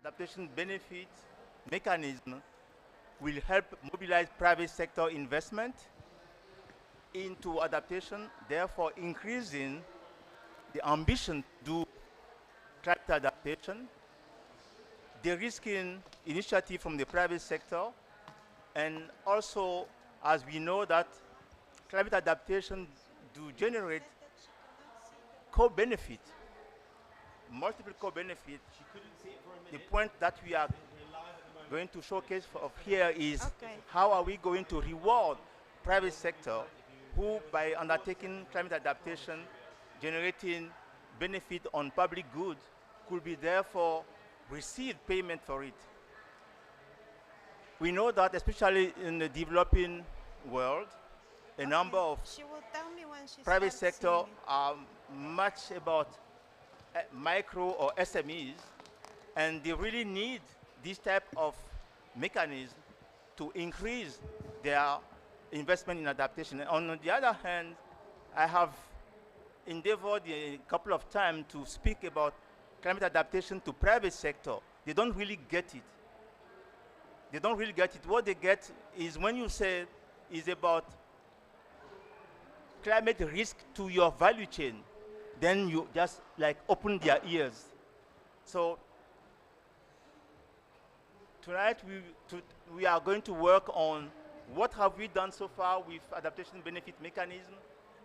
adaptation benefit mechanism will help mobilize private sector investment into adaptation, therefore increasing the ambition to do climate adaptation, de-risking initiative from the private sector, and also, as we know that climate adaptation do generate co-benefit, multiple co-benefit. The point that we are going to showcase of here is how are we going to reward private sector who, by undertaking climate adaptation, generating benefit on public goods, could be therefore receive payment for it. We know that especially in the developing world, a number of private sector are much about micro or SMEs, and they really need this type of mechanism to increase their investment in adaptation. And on the other hand, I have endeavored a couple of times to speak about climate adaptation to private sector. They don't really get it. They don't really get it. What they get is when you say is about climate risk to your value chain, then you just like open their ears. So tonight we are going to work on what have we done so far with adaptation benefit mechanism,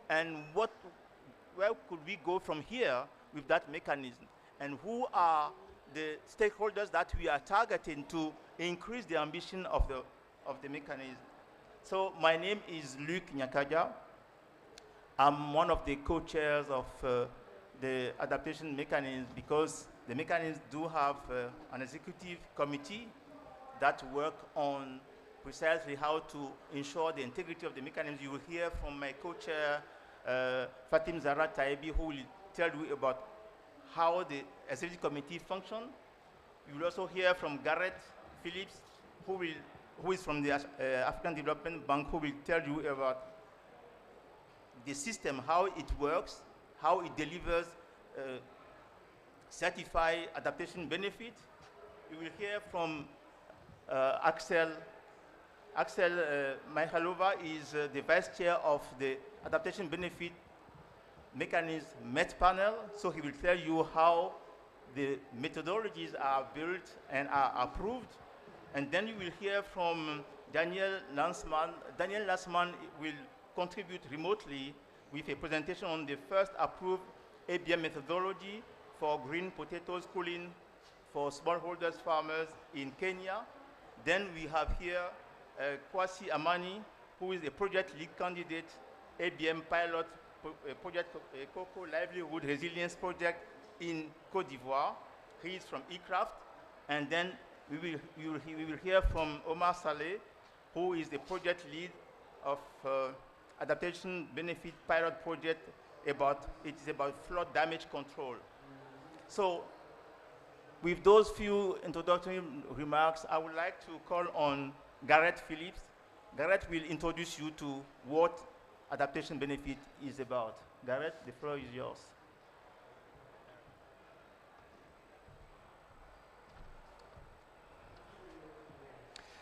and where could we go from here with that mechanism, and who are the stakeholders that we are targeting to increase the ambition of the mechanism. So my name is Luc Nyakaja. I'm one of the co-chairs of the adaptation mechanism, because the mechanism do have an executive committee that work on precisely how to ensure the integrity of the mechanism. You will hear from my co-chair, Fatim Zahra Tayebi, who will tell you about how the executive committee function. You will also hear from Gareth Phillips, who is from the African Development Bank, who will tell you about the system, how it works, how it delivers certified adaptation benefit. You will hear from Axel Michalova is the vice chair of the adaptation benefit mechanism Met panel. So he will tell you how the methodologies are built and are approved. And then you will hear from Daniel Lansman. Daniel Lansman will contribute remotely with a presentation on the first approved ABM methodology for green potatoes cooling for smallholders farmers in Kenya. Then we have here Kwasi Amani, who is a project lead candidate, ABM pilot project, Cocoa Livelihood Resilience Project in Côte d'Ivoire. He is from eCraft. And then we will hear from Omar Saleh, who is the project lead of adaptation benefit pilot project about flood damage control. So with those few introductory remarks, I would like to call on Gareth Phillips. Gareth will introduce you to what adaptation benefit is about. Gareth, the floor is yours.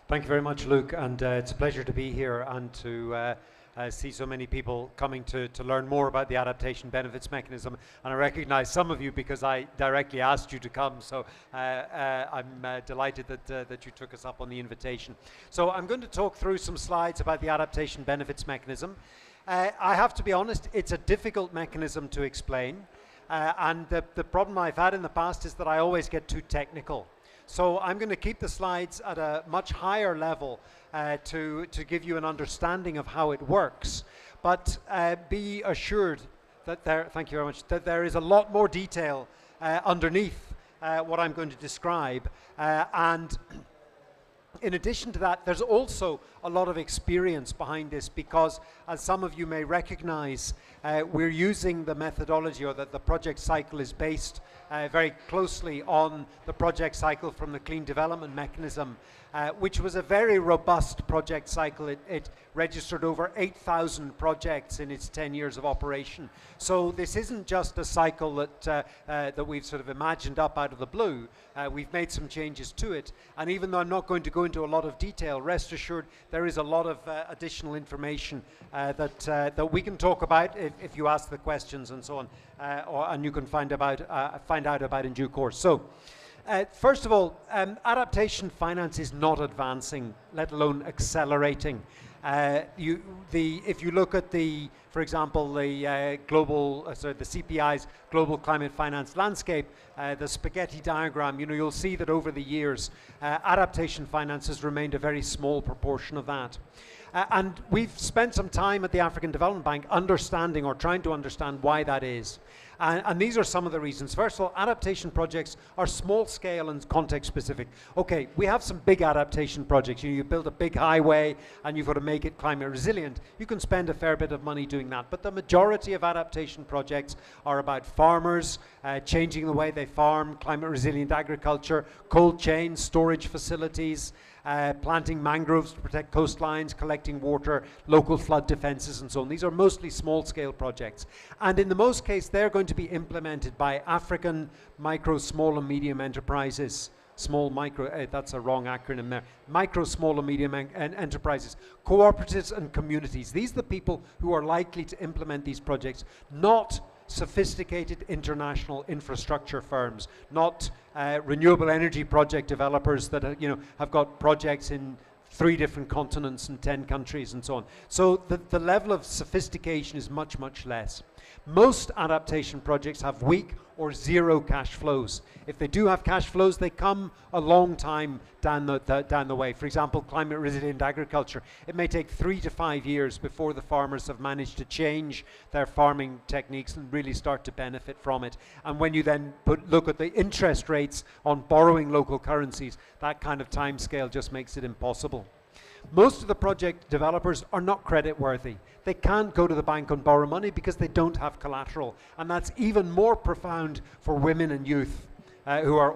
Thank you very much, Luke, and it's a pleasure to be here and to see so many people coming to learn more about the adaptation benefits mechanism. And I recognize some of you because I directly asked you to come, so I'm delighted that you took us up on the invitation. So I'm going to talk through some slides about the adaptation benefits mechanism. I have to be honest, it's a difficult mechanism to explain, and the problem I've had in the past is that I always get too technical. So I'm going to keep the slides at a much higher level to give you an understanding of how it works. But be assured that thank you very much, that there is a lot more detail underneath what I'm going to describe. And in addition to that, there's also a lot of experience behind this, because as some of you may recognize, we're using the methodology, or that the project cycle is based very closely on the project cycle from the Clean Development Mechanism, which was a very robust project cycle. It registered over 8,000 projects in its 10 years of operation. So this isn't just a cycle that we've sort of imagined up out of the blue. We've made some changes to it. And even though I'm not going to go into a lot of detail, rest assured there is a lot of additional information that we can talk about if you ask the questions and so on, and you can find out about in due course. So. First of all, adaptation finance is not advancing, let alone accelerating. If you look at for example, the CPI's global climate finance landscape, the spaghetti diagram, you'll see that over the years, adaptation finance has remained a very small proportion of that. And we've spent some time at the African Development Bank understanding or trying to understand why that is. And these are some of the reasons. First of all, adaptation projects are small scale and context specific. Okay, we have some big adaptation projects. You build a big highway and you've got to make it climate resilient. You can spend a fair bit of money doing that. But the majority of adaptation projects are about farmers, changing the way they farm, climate resilient agriculture, cold chain, storage facilities, planting mangroves to protect coastlines, collecting water, local flood defenses and so on. These are mostly small-scale projects. And in the most case, they're going to be implemented by African micro, small and medium enterprises. That's a wrong acronym there. Micro, small and medium enterprises, cooperatives and communities. These are the people who are likely to implement these projects, not sophisticated international infrastructure firms, not renewable energy project developers that have got projects in 3 different continents and 10 countries and so on. So the level of sophistication is much, much less. Most adaptation projects have weak or zero cash flows. If they do have cash flows, they come a long time down the way. For example, climate resilient agriculture. It may take 3 to 5 years before the farmers have managed to change their farming techniques and really start to benefit from it. And when you then look at the interest rates on borrowing local currencies, that kind of time scale just makes it impossible. Most of the project developers are not creditworthy. They can't go to the bank and borrow money because they don't have collateral. And that's even more profound for women and youth who are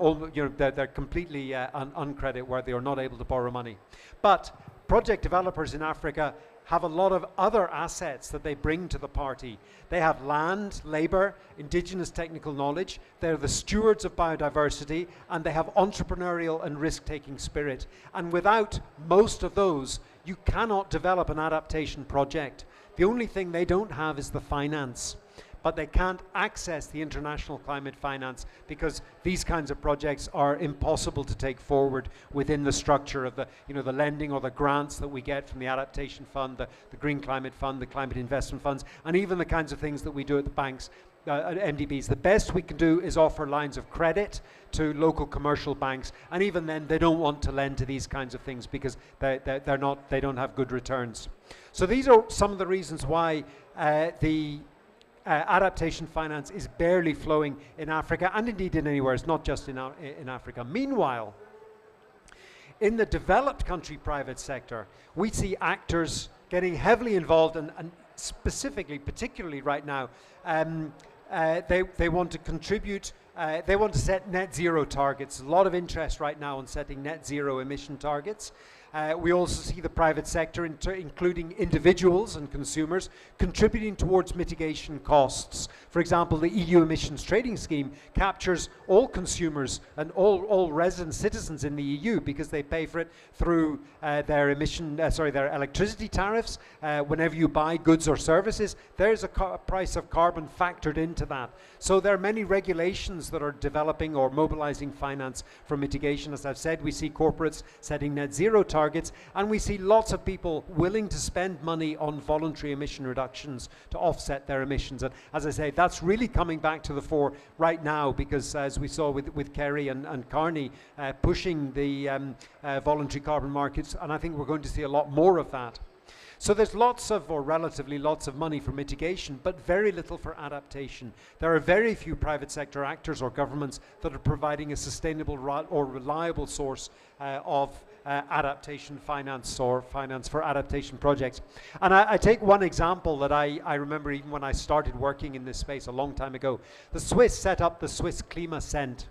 they're completely uncreditworthy or not able to borrow money. But project developers in Africa have a lot of other assets that they bring to the party. They have land, labor, indigenous technical knowledge, they're the stewards of biodiversity, and they have entrepreneurial and risk-taking spirit. And without most of those, you cannot develop an adaptation project. The only thing they don't have is the finance. But they can't access the international climate finance because these kinds of projects are impossible to take forward within the structure of the lending or the grants that we get from the Adaptation Fund, the Green Climate Fund, the Climate Investment Funds, and even the kinds of things that we do at the banks, at MDBs. The best we can do is offer lines of credit to local commercial banks, and even then they don't want to lend to these kinds of things because they don't have good returns. So these are some of the reasons why adaptation finance is barely flowing in Africa, and indeed in anywhere. It's not just in Africa. Meanwhile, in the developed country private sector, we see actors getting heavily involved, and specifically, particularly right now, they want to contribute. They want to set net zero targets. A lot of interest right now on setting net zero emission targets. We also see the private sector, including individuals and consumers, contributing towards mitigation costs. For example, the EU emissions trading scheme captures all consumers and all resident citizens in the EU because they pay for it through their electricity tariffs. Whenever you buy goods or services, there's a price of carbon factored into that. So there are many regulations that are developing or mobilizing finance for mitigation. As I've said, we see corporates setting net zero targets, and we see lots of people willing to spend money on voluntary emission reductions to offset their emissions. And as I say, that's really coming back to the fore right now because, as we saw with Kerry and Carney pushing the voluntary carbon markets, and I think we're going to see a lot more of that. So there's lots of, or relatively lots of money for mitigation, but very little for adaptation. There are very few private sector actors or governments that are providing a sustainable or reliable source of adaptation finance or finance for adaptation projects. And I take one example that I remember even when I started working in this space a long time ago. The Swiss set up the Swiss Klima Cent,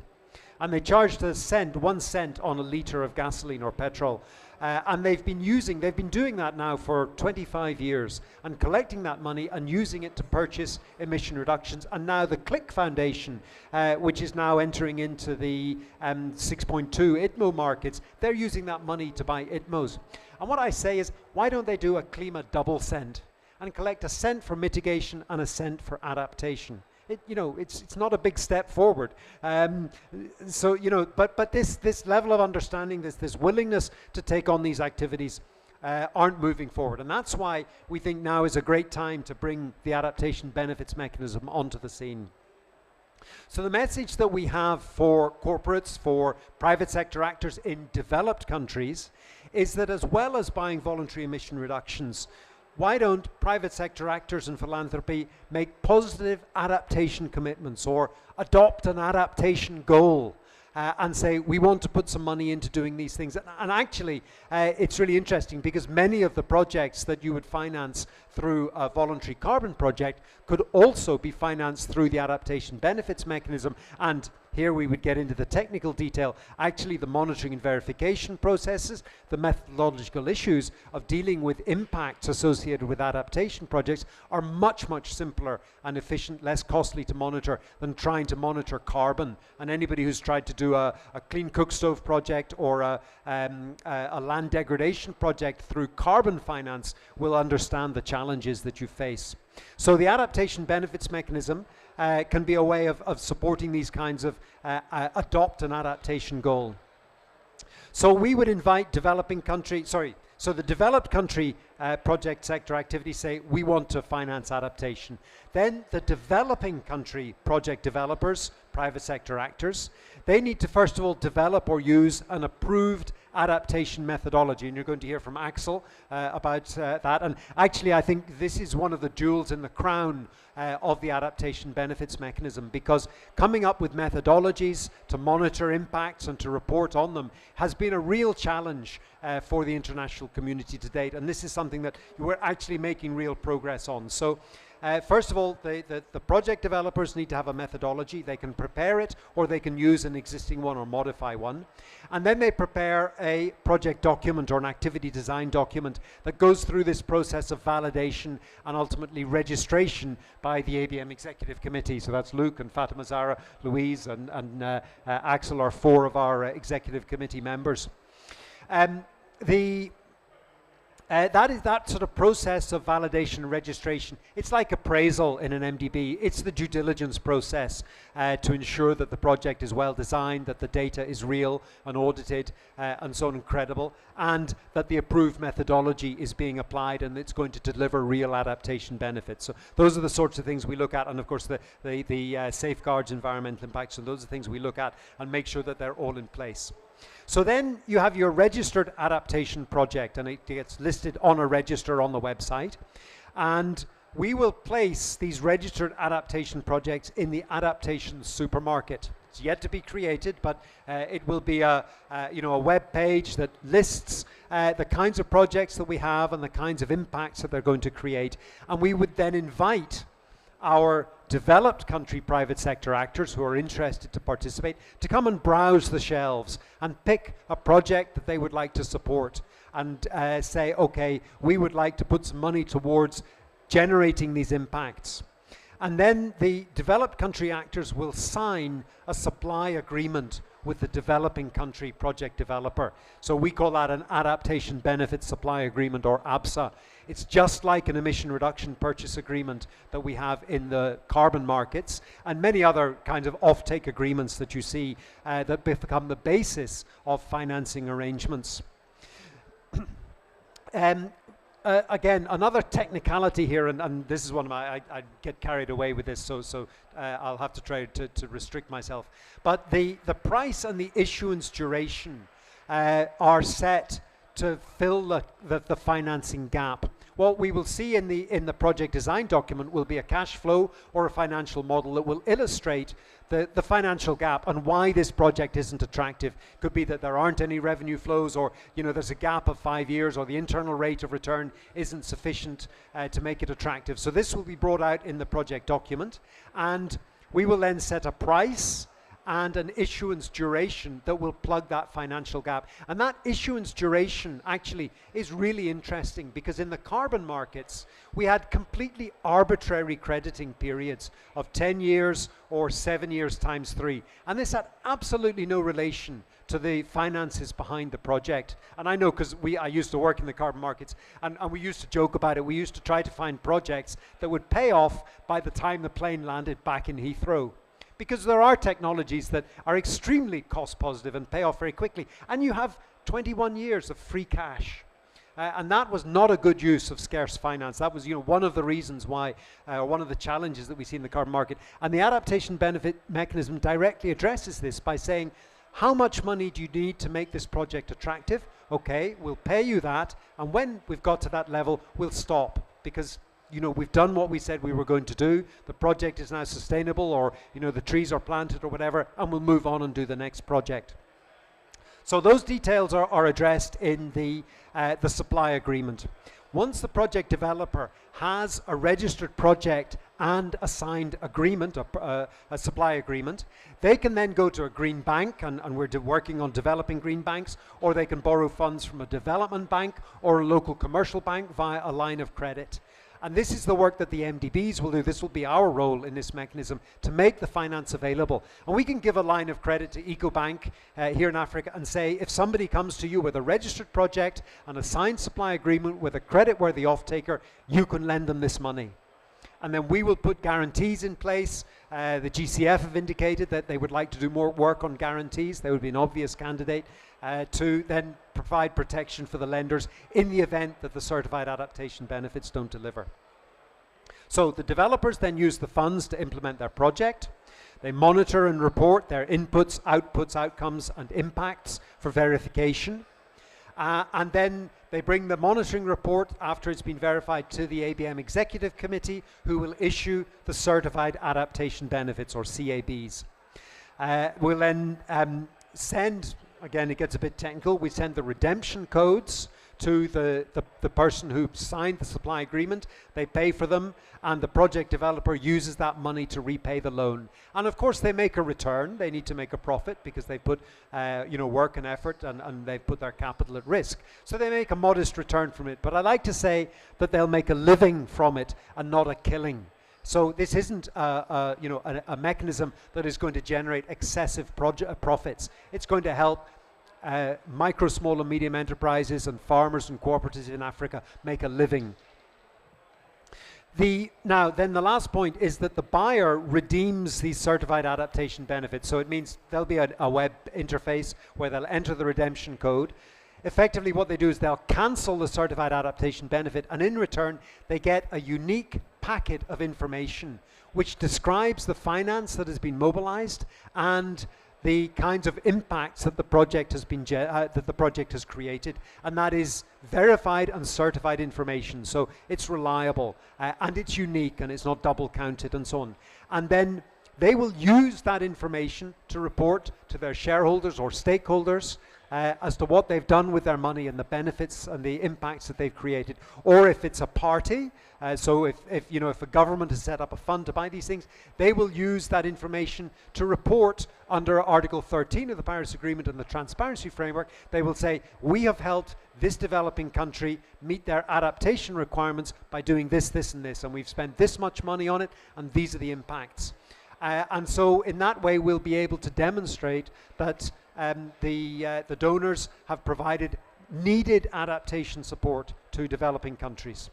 and they charged a cent, 1 cent on a litre of gasoline or petrol. And they've been doing that now for 25 years and collecting that money and using it to purchase emission reductions. And now the Click Foundation, which is now entering into the 6.2 ITMO markets, they're using that money to buy ITMOs. And what I say is, why don't they do a Klima double cent and collect a cent for mitigation and a cent for adaptation? It's not a big step forward. But this level of understanding, this willingness to take on these activities aren't moving forward. And that's why we think now is a great time to bring the adaptation benefits mechanism onto the scene. So the message that we have for corporates, for private sector actors in developed countries, is that as well as buying voluntary emission reductions, why don't private sector actors in philanthropy make positive adaptation commitments or adopt an adaptation goal and say, we want to put some money into doing these things? And actually, it's really interesting because many of the projects that you would finance through a voluntary carbon project could also be financed through the adaptation benefits mechanism. And here we would get into the technical detail. Actually, the monitoring and verification processes, the methodological issues of dealing with impacts associated with adaptation projects are much, much simpler and efficient, less costly to monitor than trying to monitor carbon. And anybody who's tried to do a clean cook stove project or a land degradation project through carbon finance will understand the challenges that you face. So the adaptation benefits mechanism can be a way of supporting these kinds of adopt an adaptation goal. So we would invite developing country, so the developed country project sector activities say we want to finance adaptation. Then the developing country project developers, private sector actors, they need to first of all develop or use an approved adaptation methodology, and you're going to hear from Axel about that. And actually I think this is one of the jewels in the crown of the adaptation benefits mechanism, because coming up with methodologies to monitor impacts and to report on them has been a real challenge for the international community to date, and this is something that we're actually making real progress on. So first of all, the project developers need to have a methodology. They can prepare it, or they can use an existing one or modify one. And then they prepare a project document or an activity design document that goes through this process of validation and ultimately registration by the ABM Executive Committee. So that's Luke and Fatima Zahra, Louise and Axel are 4 of our Executive Committee members. That sort of process of validation and registration, it's like appraisal in an MDB. It's the due diligence process to ensure that the project is well designed, that the data is real and audited and so on and credible, and that the approved methodology is being applied and it's going to deliver real adaptation benefits. So those are the sorts of things we look at, and of course the safeguards, environmental impacts, and those are things we look at and make sure that they're all in place. So then you have your registered adaptation project, and it gets listed on a register on the website. And we will place these registered adaptation projects in the adaptation supermarket. It's yet to be created, but it will be a web page that lists the kinds of projects that we have and the kinds of impacts that they're going to create. And we would then invite our developed country private sector actors who are interested to participate to come and browse the shelves and pick a project that they would like to support and say, okay, we would like to put some money towards generating these impacts. And then the developed country actors will sign a supply agreement with the developing country project developer. So we call that an adaptation benefit supply agreement, or ABSA. It's just like an emission reduction purchase agreement that we have in the carbon markets and many other kinds of offtake agreements that you see that become the basis of financing arrangements. Again, another technicality here, and this is one of my, I get carried away with this, so I'll have to try to restrict myself. But the price and the issuance duration are set to fill the financing gap. what we will see in the project design document will be a cash flow or a financial model that will illustrate the financial gap and why this project isn't attractive. Could be that there aren't any revenue flows, or there's a gap of 5 years, or the internal rate of return isn't sufficient to make it attractive. So this will be brought out in the project document, and we will then set a price and an issuance duration that will plug that financial gap. And that issuance duration actually is really interesting, because in the carbon markets, we had completely arbitrary crediting periods of 10 years or 7 years times 3. And this had absolutely no relation to the finances behind the project. And I know, because I used to work in the carbon markets, and we used to joke about it. We used to try to find projects that would pay off by the time the plane landed back in Heathrow. Because there are technologies that are extremely cost positive and pay off very quickly. And you have 21 years of free cash. And that was not a good use of scarce finance. That was one of the reasons why, one of the challenges that we see in the carbon market. And the adaptation benefit mechanism directly addresses this by saying, how much money do you need to make this project attractive? Okay, we'll pay you that. And when we've got to that level, we'll stop. Because we've done what we said we were going to do. The project is now sustainable, or, the trees are planted or whatever, and we'll move on and do the next project. So those details are addressed in the supply agreement. Once the project developer has a registered project and a signed agreement, a supply agreement, they can then go to a green bank, and we're working on developing green banks, or they can borrow funds from a development bank or a local commercial bank via a line of credit. And this is the work that the MDBs will do. This will be our role in this mechanism, to make the finance available. And we can give a line of credit to EcoBank here in Africa and say, if somebody comes to you with a registered project and a signed supply agreement with a creditworthy off-taker, you can lend them this money. And then we will put guarantees in place. The GCF have indicated that they would like to do more work on guarantees. They would be an obvious candidate to then provide protection for the lenders in the event that the certified adaptation benefits don't deliver. So the developers then use the funds to implement their project. They monitor and report their inputs, outputs, outcomes, and impacts for verification. And then they bring the monitoring report after it's been verified to the ABM Executive Committee, who will issue the Certified Adaptation Benefits, or CABs. We'll then send, again, it gets a bit technical, we send the redemption codes to the person who signed the supply agreement. They pay for them, and the project developer uses that money to repay the loan. And of course they make a return. They need to make a profit because they put work and effort, and they've put their capital at risk. So they make a modest return from it. But I like to say that they'll make a living from it and not a killing. So this isn't a mechanism that is going to generate excessive profits. It's going to help micro, small and medium enterprises and farmers and cooperatives in Africa make a living. Now, then the last point is that the buyer redeems these certified adaptation benefits. So it means there'll be a web interface where they'll enter the redemption code. Effectively, what they do is they'll cancel the certified adaptation benefit, and in return, they get a unique packet of information which describes the finance that has been mobilized and the kinds of impacts that the project has been that the project has created, and that is verified and certified information. So it's reliable and it's unique and it's not double counted and so on. And then they will use that information to report to their shareholders or stakeholders as to what they've done with their money and the benefits and the impacts that they've created. Or if it's a party, so if a government has set up a fund to buy these things, they will use that information to report under Article 13 of the Paris Agreement and the Transparency Framework. They will say, we have helped this developing country meet their adaptation requirements by doing this, this, and this, and we've spent this much money on it, and these are the impacts. And so in that way, we'll be able to demonstrate that the donors have provided needed adaptation support to developing countries.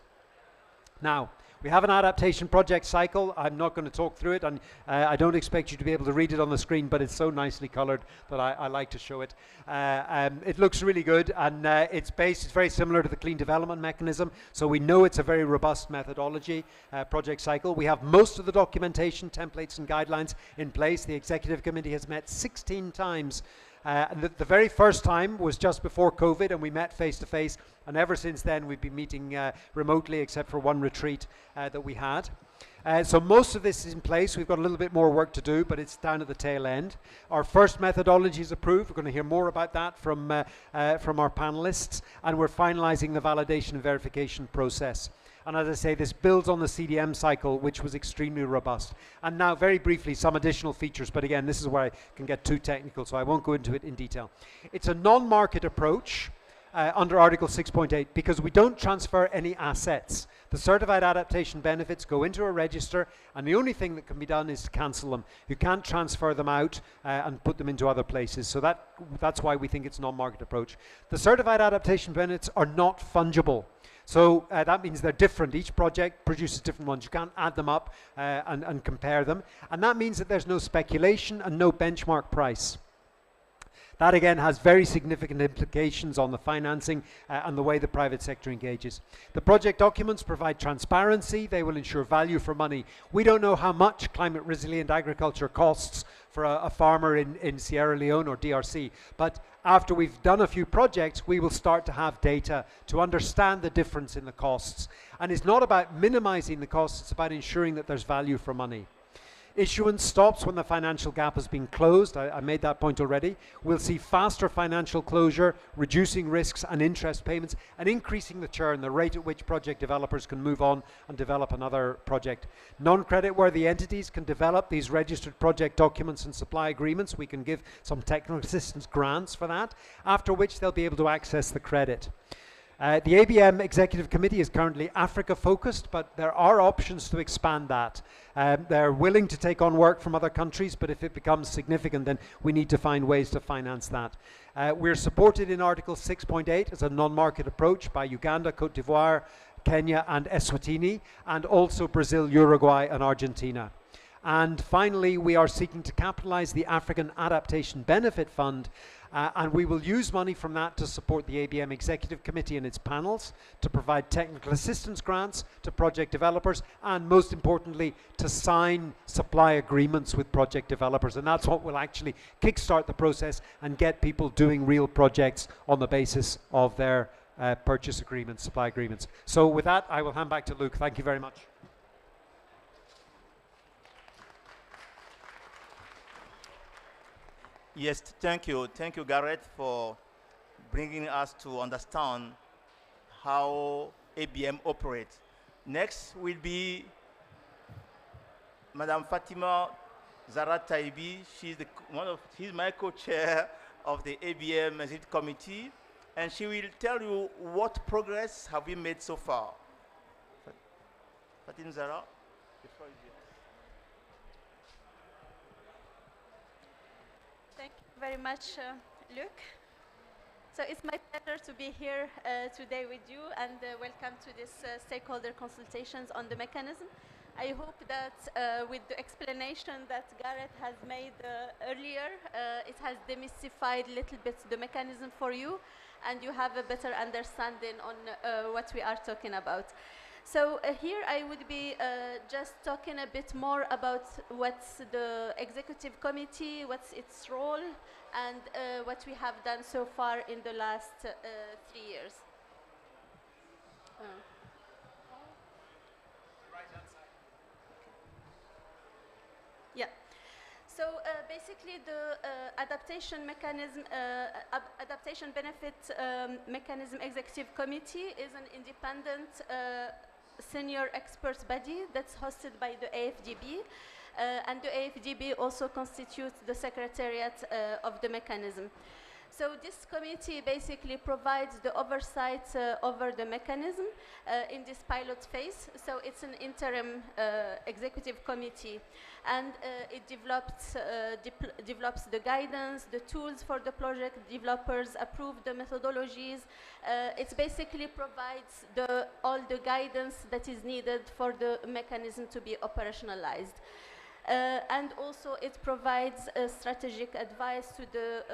Now, we have an adaptation project cycle. I'm not going to talk through it, and I don't expect you to be able to read it on the screen, but it's so nicely colored that I like to show it. It looks really good, and it's very similar to the clean development mechanism, so we know it's a very robust methodology project cycle. We have most of the documentation, templates and guidelines in place. The Executive Committee has met 16 times And the very first time was just before COVID, and we met face to face, and ever since then we've been meeting remotely, except for one retreat that we had. So most of this is in place. We've got a little bit more work to do, but it's down at the tail end. Our first methodology is approved. We're going to hear more about that from our panelists, and we're finalizing the validation and verification process. And as I say, this builds on the CDM cycle, which was extremely robust. And now, very briefly, some additional features, but again, this is where I can get too technical, so I won't go into it in detail. It's a non-market approach under Article 6.8, because we don't transfer any assets. The certified adaptation benefits go into a register, and the only thing that can be done is to cancel them. You can't transfer them out and put them into other places. So that's why we think it's a non-market approach. The certified adaptation benefits are not fungible. So that means they're different. Each project produces different ones. You can't add them up and compare them. And that means that there's no speculation and no benchmark price. That again has very significant implications on the financing and the way the private sector engages. The project documents provide transparency. They will ensure value for money. We don't know how much climate resilient agriculture costs for a farmer in Sierra Leone or DRC, but after we've done a few projects, we will start to have data to understand the difference in the costs. And it's not about minimizing the costs, it's about ensuring that there's value for money. Issuance stops when the financial gap has been closed. I made that point already. We'll see faster financial closure, reducing risks and interest payments, and increasing the churn, the rate at which project developers can move on and develop another project. Non-creditworthy entities can develop these registered project documents and supply agreements. We can give some technical assistance grants for that, after which they'll be able to access the credit. The ABM Executive Committee is currently Africa focused, but there are options to expand that. They're willing to take on work from other countries, but if it becomes significant, then we need to find ways to finance that. We're supported in Article 6.8 as a non-market approach by Uganda, Cote d'Ivoire, Kenya and Eswatini, and also Brazil, Uruguay and Argentina. And finally, we are seeking to capitalize the African Adaptation Benefit Fund, and we will use money from that to support the ABM Executive Committee and its panels, to provide technical assistance grants to project developers, and most importantly, to sign supply agreements with project developers. And that's what will actually kickstart the process and get people doing real projects on the basis of their purchase agreements, supply agreements. So with that, I will hand back to Luke. Thank you very much. Yes, thank you. Thank you, Gareth, for bringing us to understand how ABM operates. Next will be Madame Fatima Zara Taibi. She's my co-chair of the ABM Executive Committee, and she will tell you what progress have we made so far. Fatima Zara, the floor is yours. Thank you very much, Luke. So it's my pleasure to be here today with you, and welcome to this stakeholder consultations on the mechanism. I hope that with the explanation that Gareth has made earlier, it has demystified a little bit the mechanism for you, and you have a better understanding on what we are talking about. So here I would be just talking a bit more about what's the executive committee, what's its role, and what we have done so far in the last 3 years. Right-hand side. Yeah. So basically the adaptation mechanism, adaptation benefit mechanism executive committee is an independent senior experts body that's hosted by the AFDB, and the AFDB also constitutes the secretariat of the mechanism. So this committee basically provides the oversight over the mechanism in this pilot phase. So it's an interim executive committee, and it develops the guidance, the tools for the project developers, approve the methodologies. It basically provides all the guidance that is needed for the mechanism to be operationalized. And also it provides strategic advice to the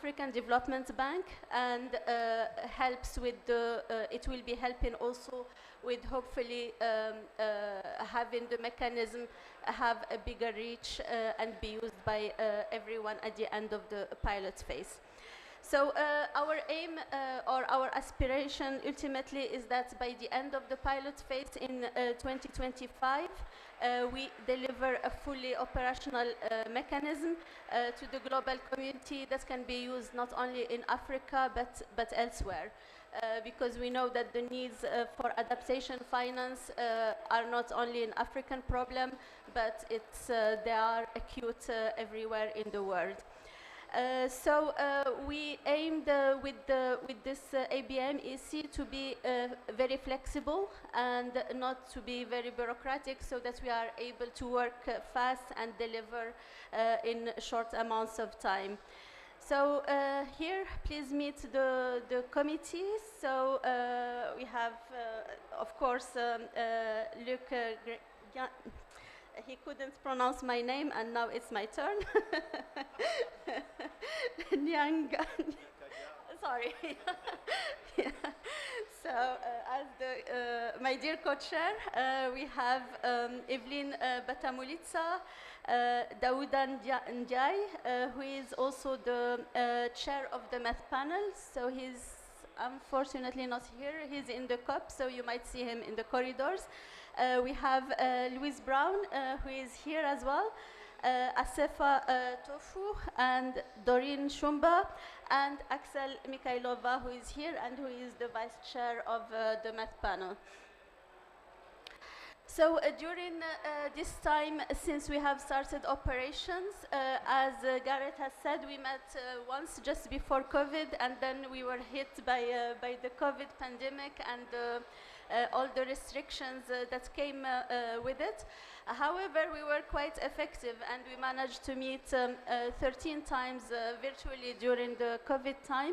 African Development Bank, and helps with the, it will be helping also with hopefully having the mechanism have a bigger reach and be used by everyone at the end of the pilot phase. So our aim or our aspiration ultimately is that by the end of the pilot phase in 2025, we deliver a fully operational mechanism to the global community that can be used not only in Africa but elsewhere. Because we know that the needs for adaptation finance are not only an African problem, but it's, they are acute everywhere in the world. So we aimed with this ABM EC to be very flexible and not to be very bureaucratic, so that we are able to work fast and deliver in short amounts of time. So here, please meet the committee. So we have, of course, Luc. He couldn't pronounce my name, and now it's my turn. Nyanga. Sorry. Yeah. So, as the, my dear co-chair, we have Evelyn Batamulitsa, Daouda Ndiaye, who is also the chair of the math panel. So he's unfortunately not here. He's in the COP, so you might see him in the corridors. We have Louise Brown, who is here as well, Asefa Tofu, and Doreen Shumba, and Axel Mikhailova, who is here and who is the vice chair of the math panel. So during this time, since we have started operations, as Gareth has said, we met once just before COVID, and then we were hit by the COVID pandemic and all the restrictions that came with it. However, we were quite effective, and we managed to meet 13 times virtually during the COVID time.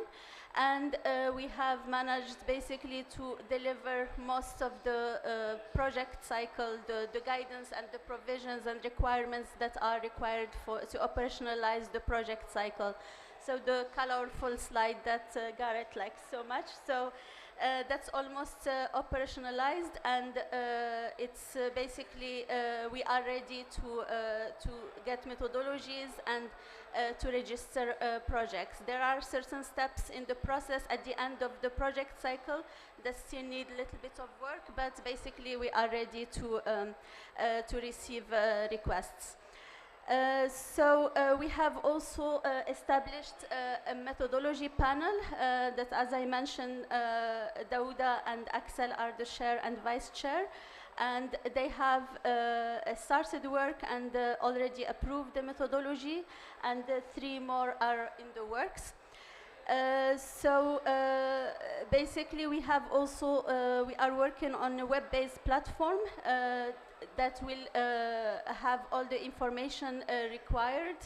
And we have managed basically to deliver most of the project cycle, the guidance and the provisions and requirements that are required to operationalize the project cycle. So the colorful slide that Gareth likes so much. So that's almost operationalized, and it's basically we are ready to get methodologies and to register projects. There are certain steps in the process at the end of the project cycle that still need a little bit of work, but basically we are ready to receive requests. So we have also established a methodology panel that, as I mentioned, Daouda and Axel are the chair and vice chair, and they have started work and already approved the methodology, and 3 more are in the works. So basically we have also, we are working on a web-based platform that will have all the information required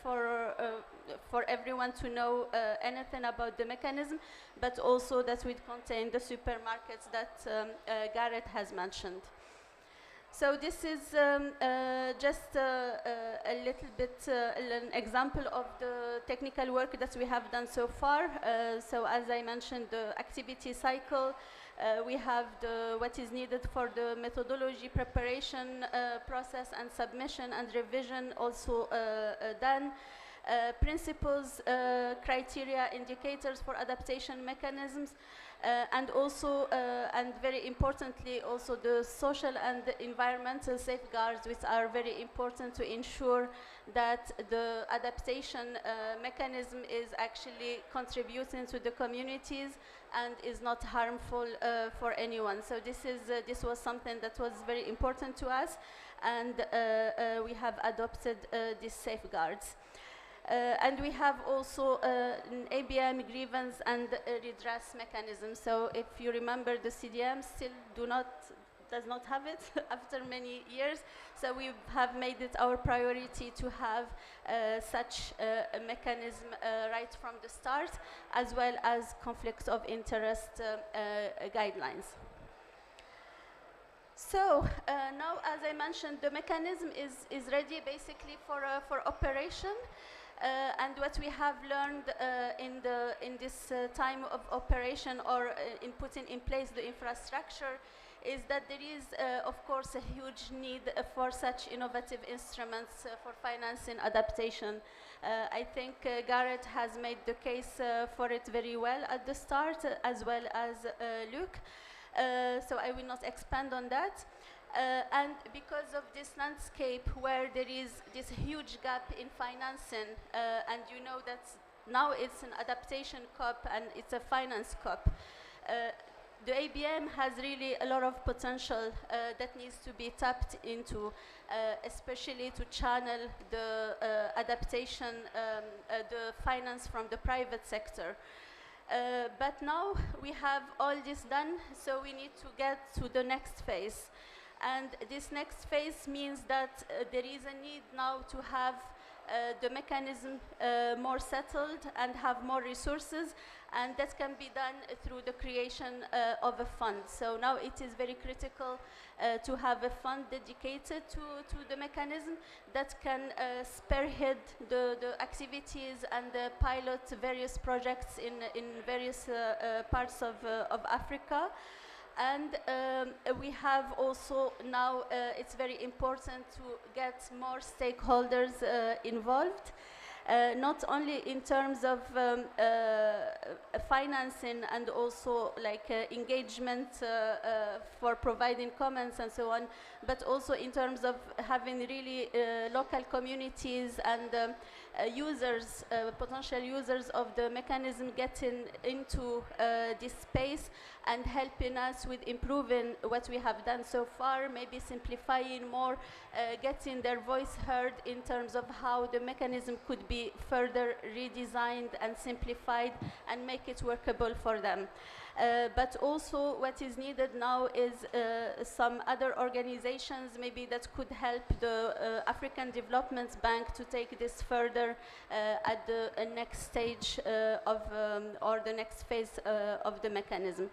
for everyone to know anything about the mechanism, but also that will contain the supermarkets that Gareth has mentioned. So this is just a little bit an example of the technical work that we have done so far. So as I mentioned, the activity cycle, we have what is needed for the methodology preparation process and submission and revision also done. Principles, criteria, indicators for adaptation mechanisms, and also, and very importantly, also the social and environmental safeguards, which are very important to ensure that the adaptation mechanism is actually contributing to the communities and is not harmful for anyone. So this was something that was very important to us, and we have adopted these safeguards. And we have also an ABM grievance and redress mechanism. So if you remember, the CDM still does not have it after many years. So we have made it our priority to have such a mechanism right from the start, as well as conflicts of interest guidelines. So now, as I mentioned, the mechanism is ready basically for operation. And what we have learned in this time of operation or in putting in place the infrastructure is that there is, of course, a huge need for such innovative instruments for financing adaptation. I think Garrett has made the case for it very well at the start, as well as Luc. So I will not expand on that. And because of this landscape where there is this huge gap in financing, and you know that now it's an adaptation COP and it's a finance COP, the ABM has really a lot of potential that needs to be tapped into, especially to channel the adaptation, the finance from the private sector. But now we have all this done, so we need to get to the next phase. And this next phase means that there is a need now to have the mechanism more settled and have more resources, and that can be done through the creation of a fund. So now it is very critical to have a fund dedicated to the mechanism that can spearhead the activities and pilot various projects in various parts of Africa. And we have also now, it's very important to get more stakeholders involved, not only in terms of financing and also like engagement for providing comments and so on, but also in terms of having really local communities and users, potential users of the mechanism getting into this space and helping us with improving what we have done so far, maybe simplifying more, getting their voice heard in terms of how the mechanism could be further redesigned and simplified and make it workable for them. But also what is needed now is some other organizations maybe that could help the African Development Bank to take this further at the next stage of or the next phase of the mechanism.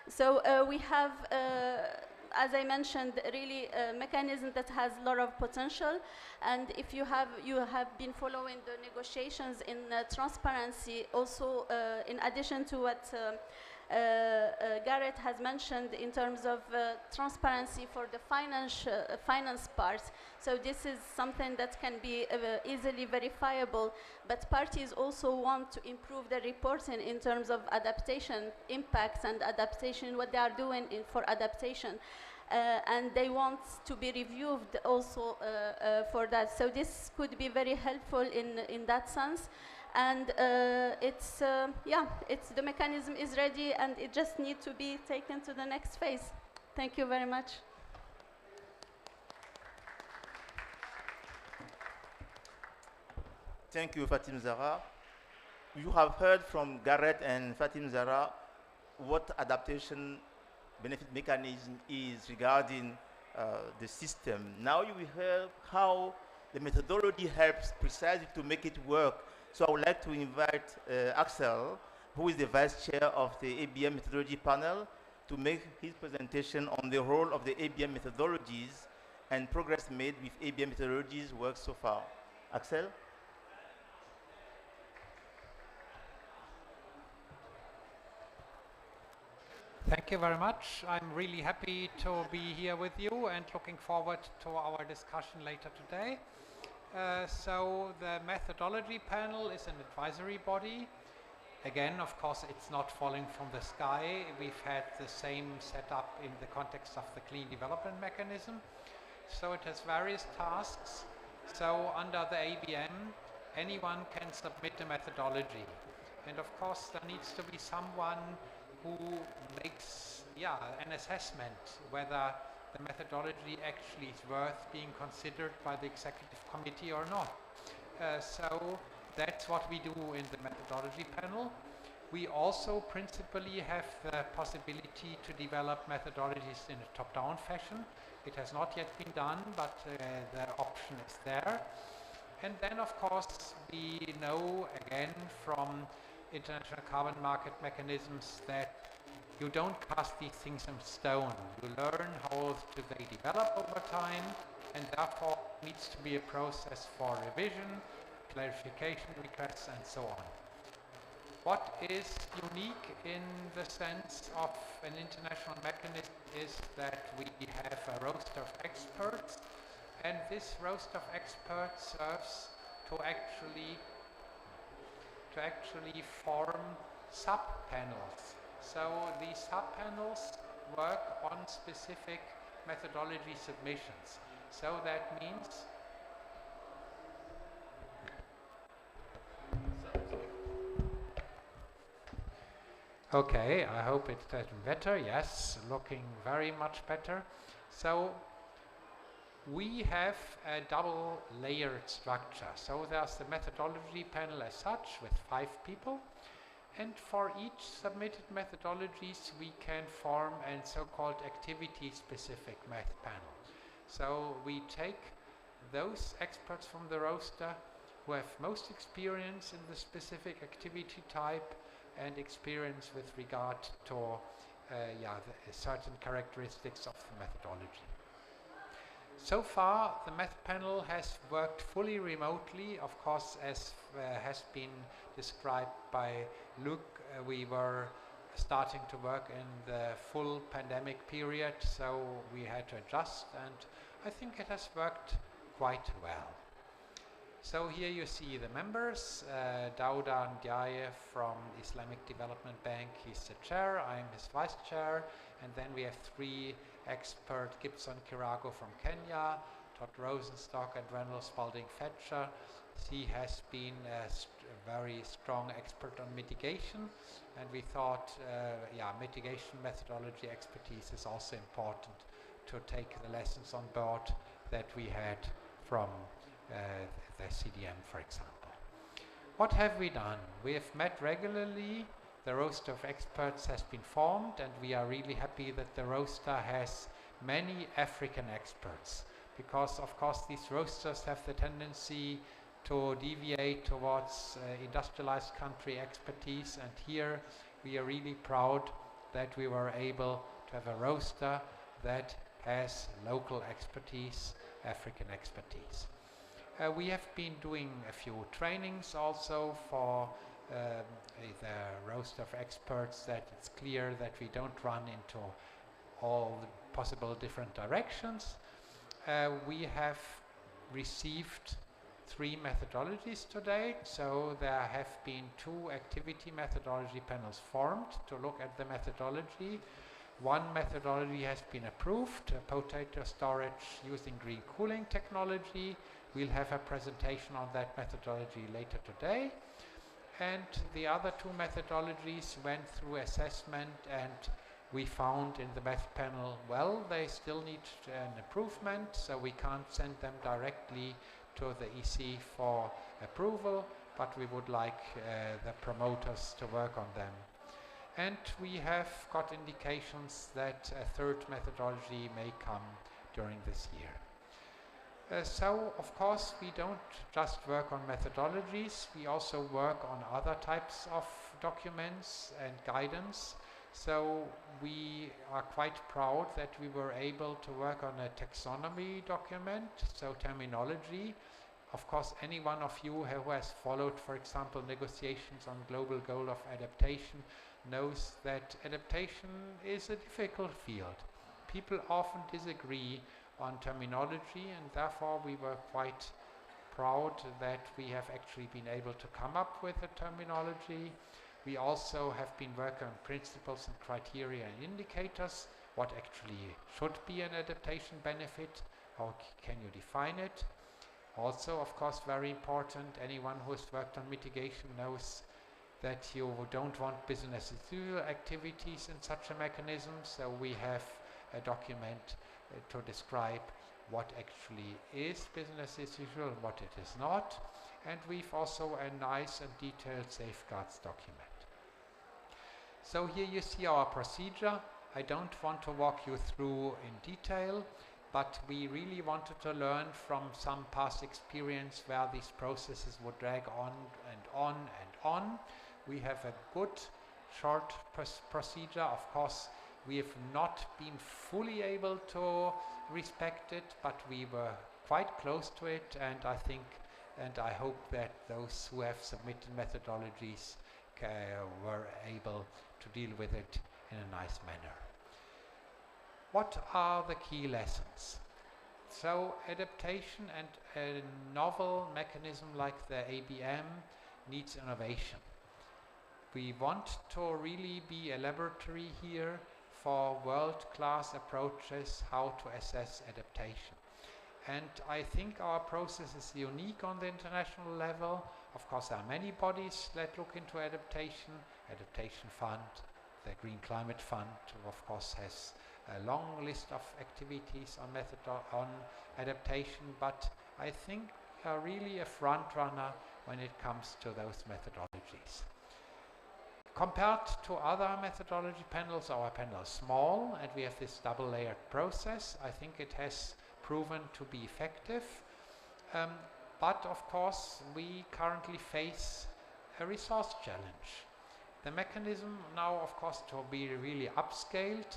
So we have, as I mentioned, really a mechanism that has a lot of potential. And if you have been following the negotiations in transparency, also in addition to what Garrett has mentioned in terms of transparency for the finance part. So this is something that can be easily verifiable, but parties also want to improve their reporting in terms of adaptation impacts and adaptation, what they are doing for adaptation. And they want to be reviewed also for that. So this could be very helpful in that sense. And it's the mechanism is ready, and it just needs to be taken to the next phase. Thank you very much. Thank you, Fatim Zahra. You have heard from Garrett and Fatim Zahra what adaptation benefit mechanism is regarding the system. Now you will hear how the methodology helps precisely to make it work. So I would like to invite Axel, who is the vice chair of the ABM methodology panel, to make his presentation on the role of the ABM methodologies and progress made with ABM methodologies work so far. Axel? Thank you very much. I'm really happy to be here with you and looking forward to our discussion later today. So the methodology panel is an advisory body. Again, of course, it's not falling from the sky. We've had the same setup in the context of the clean development mechanism. So it has various tasks. So under the ABM, anyone can submit a methodology. And of course, there needs to be someone who makes an assessment whether the methodology actually is worth being considered by the executive committee or not. So that's what we do in the methodology panel. We also principally have the possibility to develop methodologies in a top-down fashion. It has not yet been done, but the option is there. And then, of course, we know again from international carbon market mechanisms that you don't cast these things in stone. You learn how do they develop over time, and therefore needs to be a process for revision, clarification requests, and so on. What is unique in the sense of an international mechanism is that we have a roster of experts, and this roster of experts serves to actually form sub-panels. So these sub-panels work on specific methodology submissions. So that means okay, I hope it's getting better. Yes, looking very much better. So we have a double layered structure. So there's the methodology panel as such with 5 people. And for each submitted methodologies, we can form a so-called activity-specific math panel. So we take those experts from the roster who have most experience in the specific activity type and experience with regard to the certain characteristics of the methodology. So far, the math panel has worked fully remotely. Of course, as has been described by Luc, we were starting to work in the full pandemic period, so we had to adjust, and I think it has worked quite well. So here you see the members, Dauda Ndiaye from Islamic Development Bank, he's the chair, I'm his vice chair, and then we have 3 expert, Gibson Kirago from Kenya, Todd Rosenstock and Randall Spalding Fetcher. He has been a very strong expert on mitigation, and we thought mitigation methodology expertise is also important to take the lessons on board that we had from the CDM, for example. What have we done? We have met regularly. The roster of experts has been formed, and we are really happy that the roster has many African experts, because of course these rosters have the tendency to deviate towards industrialized country expertise, and here we are really proud that we were able to have a roster that has local expertise, African expertise. We have been doing a few trainings also for the roster of experts, that it's clear that we don't run into all the possible different directions. We have received 3 methodologies to date, so there have been 2 activity methodology panels formed to look at the methodology. One methodology has been approved, potato storage using green cooling technology. We'll have a presentation on that methodology later today. And the other 2 methodologies went through assessment, and we found in the math panel, well, they still need an improvement, so we can't send them directly to the EC for approval, but we would like the promoters to work on them. And we have got indications that a 3rd methodology may come during this year. So, of course, we don't just work on methodologies, we also work on other types of documents and guidance. So we are quite proud that we were able to work on a taxonomy document, so terminology. Of course, any one of you who has followed, for example, negotiations on global goal of adaptation knows that adaptation is a difficult field. People often disagree on terminology, and therefore we were quite proud that we have actually been able to come up with a terminology. We also have been working on principles and criteria and indicators, what actually should be an adaptation benefit, how can you define it. Also, of course, very important, anyone who has worked on mitigation knows that you don't want business as usual activities in such a mechanism, so we have a document to describe what actually is business as usual and what it is not, and we've also a nice and detailed safeguards document. So here you see our procedure. I don't want to walk you through in detail, but we really wanted to learn from some past experience where these processes would drag on and on and on. We have a good short procedure. Of course, we have not been fully able to respect it, but we were quite close to it, and I think and I hope that those who have submitted methodologies were able to deal with it in a nice manner. What are the key lessons? So adaptation and a novel mechanism like the ABM needs innovation. We want to really be a laboratory here for world-class approaches how to assess adaptation. And I think our process is unique on the international level. Of course, there are many bodies that look into adaptation. Adaptation Fund, the Green Climate Fund, of course, has a long list of activities on adaptation, but I think really a front runner when it comes to those methodologies. Compared to other methodology panels, our panel is small and we have this double layered process. I think it has proven to be effective, but of course we currently face a resource challenge. The mechanism now, of course, to be really upscaled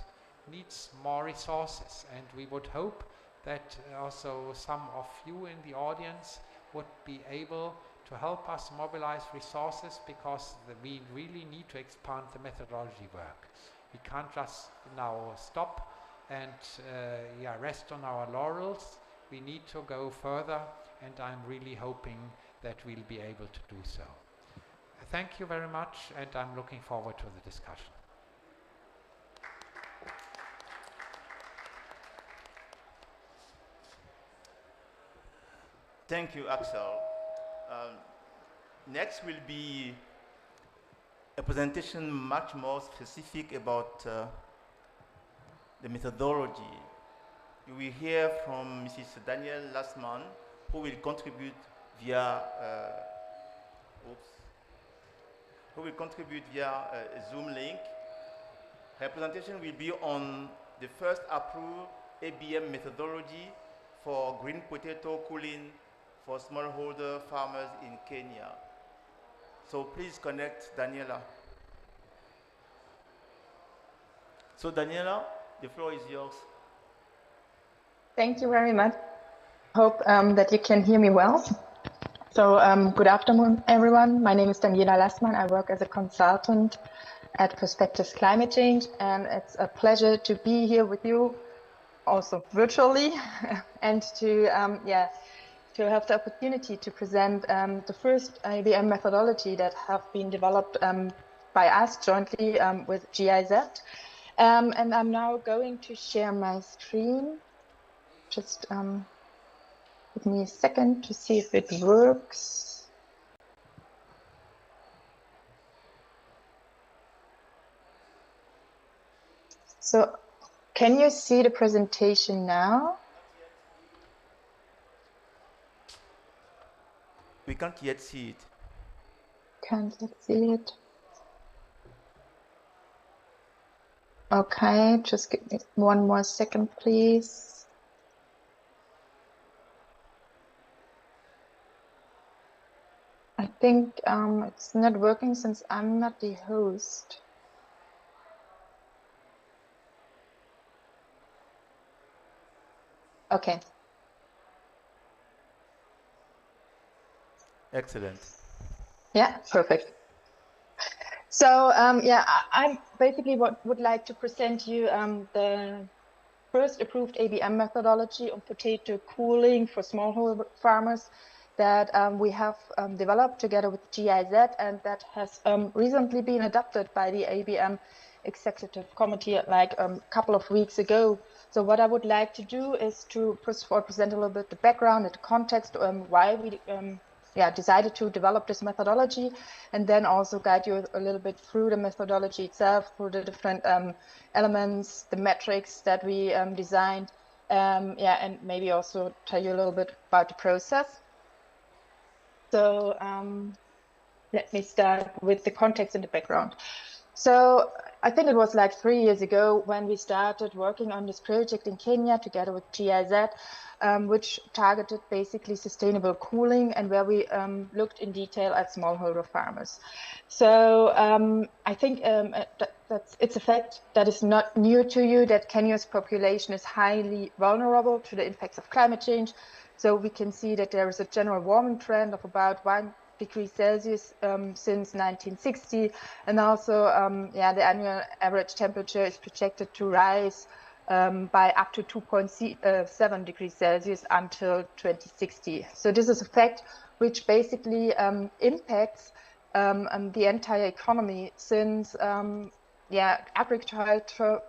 needs more resources, and we would hope that also some of you in the audience would be able to help us mobilize resources, because we really need to expand the methodology work. We can't just now stop and rest on our laurels. We need to go further, and I'm really hoping that we'll be able to do so. Thank you very much, and I'm looking forward to the discussion. Thank you, Axel. Next will be a presentation much more specific about the methodology. You will hear from Mrs. Danielle Lassman, who will contribute via a Zoom link. Her presentation will be on the first approved ABM methodology for green potato cooling for smallholder farmers in Kenya. So please connect Daniela. So Daniela, the floor is yours. Thank you very much. Hope that you can hear me well. So good afternoon, everyone. My name is Daniela Lassmann. I work as a consultant at Perspectives Climate Change, and it's a pleasure to be here with you, also virtually, and to have the opportunity to present the first ABM methodology that have been developed by us jointly with GIZ. And I'm now going to share my screen. Just give me a second to see if it works. So can you see the presentation now? We can't yet see it. Can't yet see it. Okay, just give me one more second, please. I think it's not working since I'm not the host. Okay. Excellent. Yeah, perfect. So I basically would like to present you the first approved ABM methodology on potato cooling for smallholder farmers that we have developed together with GIZ, and that has recently been adopted by the ABM Executive Committee like a couple of weeks ago. So what I would like to do is to first of all present a little bit the background and the context why we decided to develop this methodology, and then also guide you a little bit through the methodology itself, through the different elements, the metrics that we designed, and maybe also tell you a little bit about the process. So let me start with the context and the background. So I think it was like 3 years ago when we started working on this project in Kenya together with GIZ, which targeted basically sustainable cooling, and where we looked in detail at smallholder farmers. So I think it's a fact that is not new to you, that Kenya's population is highly vulnerable to the impacts of climate change. So we can see that there is a general warming trend of about 1 degree Celsius since 1960, and also the annual average temperature is projected to rise by up to 2.7 degrees Celsius until 2060. So this is a fact which basically impacts the entire economy, since agriculture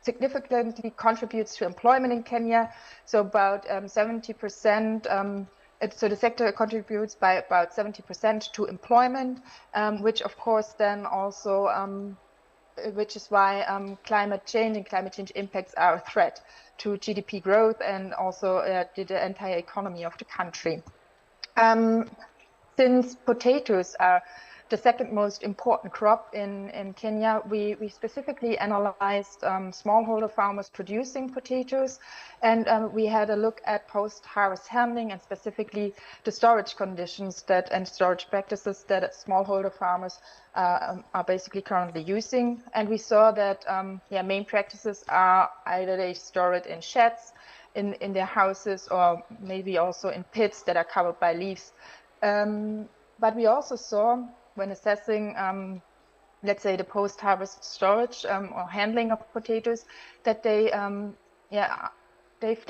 significantly contributes to employment in Kenya. So about 70%, so the sector contributes by about 70% to employment, which of course then also, which is why climate change and climate change impacts are a threat to GDP growth and also the entire economy of the country. Since potatoes are the second most important crop in Kenya, we specifically analyzed smallholder farmers producing potatoes, and we had a look at post-harvest handling and specifically the storage conditions and storage practices that smallholder farmers are basically currently using. And we saw that main practices are either they store it in sheds in their houses, or maybe also in pits that are covered by leaves. But we also saw, when assessing, let's say, the post-harvest storage or handling of potatoes, that they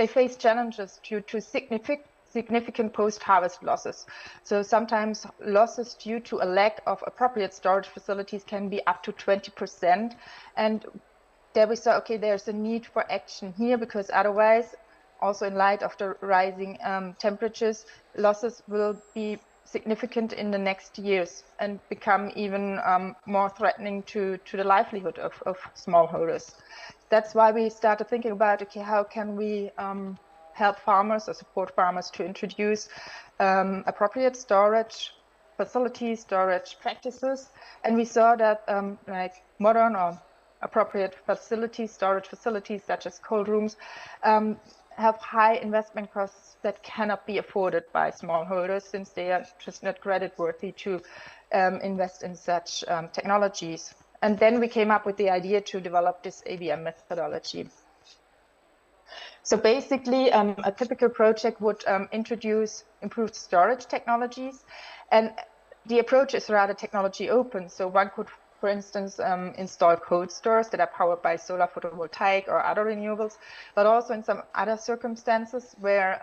face challenges due to significant post-harvest losses. So sometimes losses due to a lack of appropriate storage facilities can be up to 20%. And there we saw, okay, there's a need for action here, because otherwise, also in light of the rising temperatures, losses will be significant in the next years and become even more threatening to the livelihood of smallholders. That's why we started thinking about, okay, how can we help farmers or support farmers to introduce appropriate storage facilities, storage practices. And we saw that like modern or appropriate facilities, storage facilities such as cold rooms, have high investment costs that cannot be afforded by smallholders, since they are just not creditworthy to invest in such technologies. And then we came up with the idea to develop this ABM methodology. So basically, a typical project would introduce improved storage technologies, and the approach is rather technology open. So one could, for instance, install cold stores that are powered by solar photovoltaic or other renewables, but also in some other circumstances where,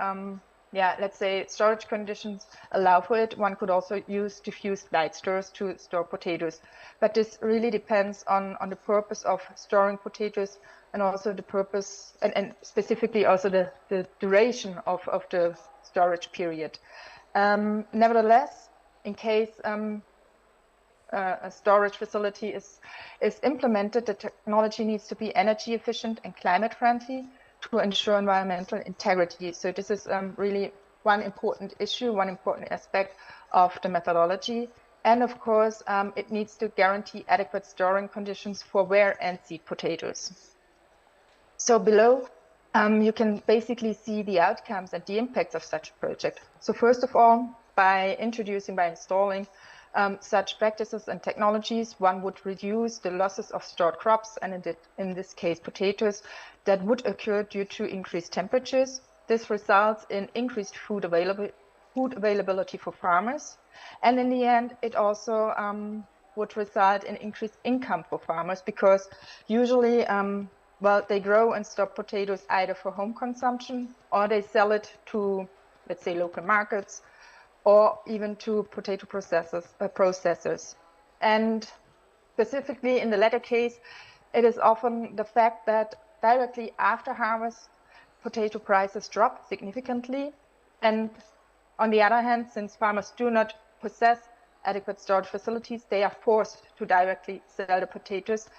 let's say storage conditions allow for it, one could also use diffused light stores to store potatoes. But this really depends on the purpose of storing potatoes, and also the purpose and specifically also the duration of the storage period. Nevertheless, in case a storage facility is implemented, the technology needs to be energy efficient and climate friendly to ensure environmental integrity. So this is really one important issue, one important aspect of the methodology. And of course, it needs to guarantee adequate storing conditions for wear and seed potatoes. So below, you can basically see the outcomes and the impacts of such a project. So first of all, by installing such practices and technologies, one would reduce the losses of stored crops, and in this case potatoes, that would occur due to increased temperatures. This results in increased food availability for farmers, and in the end it also would result in increased income for farmers, because usually they grow and store potatoes either for home consumption, or they sell it to, let's say, local markets, or even to potato processors. And specifically in the latter case, it is often the fact that directly after harvest, potato prices drop significantly. And on the other hand, since farmers do not possess adequate storage facilities, they are forced to directly sell the potatoes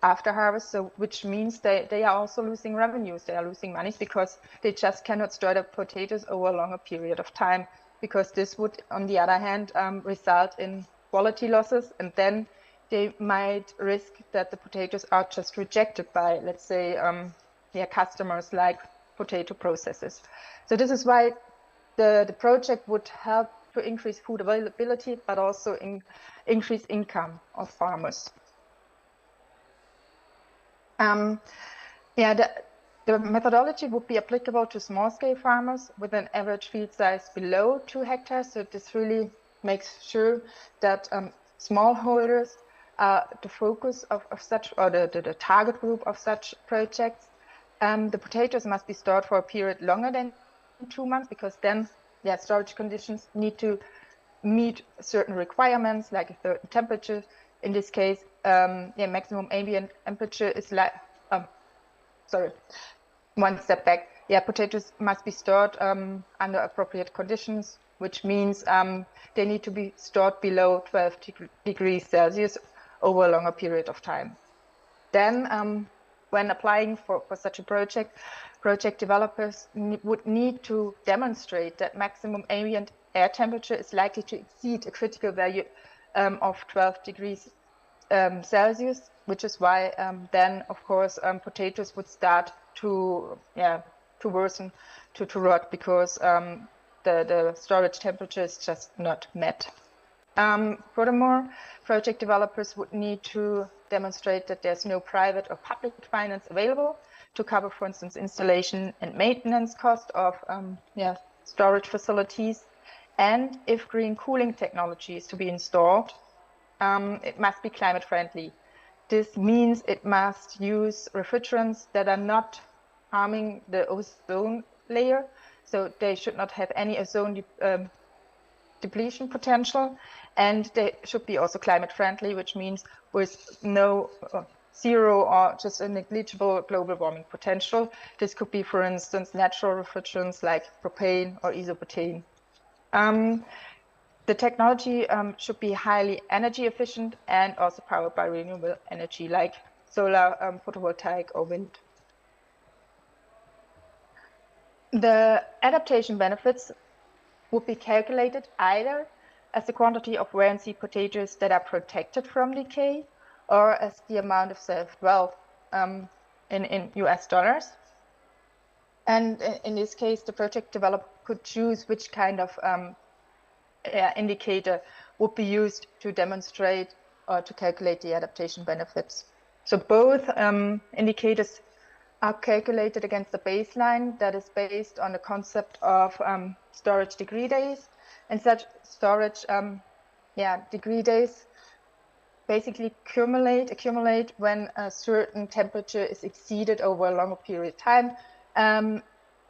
after harvest, so which means they are also losing revenues, they are losing money, because they just cannot store the potatoes over a longer period of time, because this would, on the other hand, result in quality losses, and then they might risk that the potatoes are just rejected by, let's say, their customers like potato processors. So this is why the project would help to increase food availability, but also increase income of farmers. The methodology would be applicable to small-scale farmers with an average field size below 2 hectares. So this really makes sure that smallholders are the focus of such, or the target group of such projects. The potatoes must be stored for a period longer than 2 months, because then storage conditions need to meet certain requirements, like a certain temperature. In this case, maximum ambient temperature is like, one step back. Potatoes must be stored under appropriate conditions, which means they need to be stored below 12 degrees Celsius over a longer period of time. Then, when applying for such a project developers would need to demonstrate that maximum ambient air temperature is likely to exceed a critical value of 12 degrees Celsius, which is why then, of course, potatoes would start to worsen, to rot, because the storage temperature is just not met. Furthermore, project developers would need to demonstrate that there's no private or public finance available to cover, for instance, installation and maintenance cost of storage facilities. And if green cooling technology is to be installed, it must be climate friendly. This means it must use refrigerants that are not harming the ozone layer. So they should not have any ozone depletion potential, and they should be also climate friendly, which means with no zero or just a negligible global warming potential. This could be, for instance, natural refrigerants like propane or isobutane. The technology should be highly energy efficient and also powered by renewable energy like solar, photovoltaic, or wind. The adaptation benefits would be calculated either as the quantity of rare and seed potatoes that are protected from decay, or as the amount of saved wealth in US dollars. And in this case, the project developer could choose which kind of indicator would be used to demonstrate or to calculate the adaptation benefits. So both indicators are calculated against the baseline that is based on the concept of storage degree days. And such storage degree days basically accumulate when a certain temperature is exceeded over a longer period of time.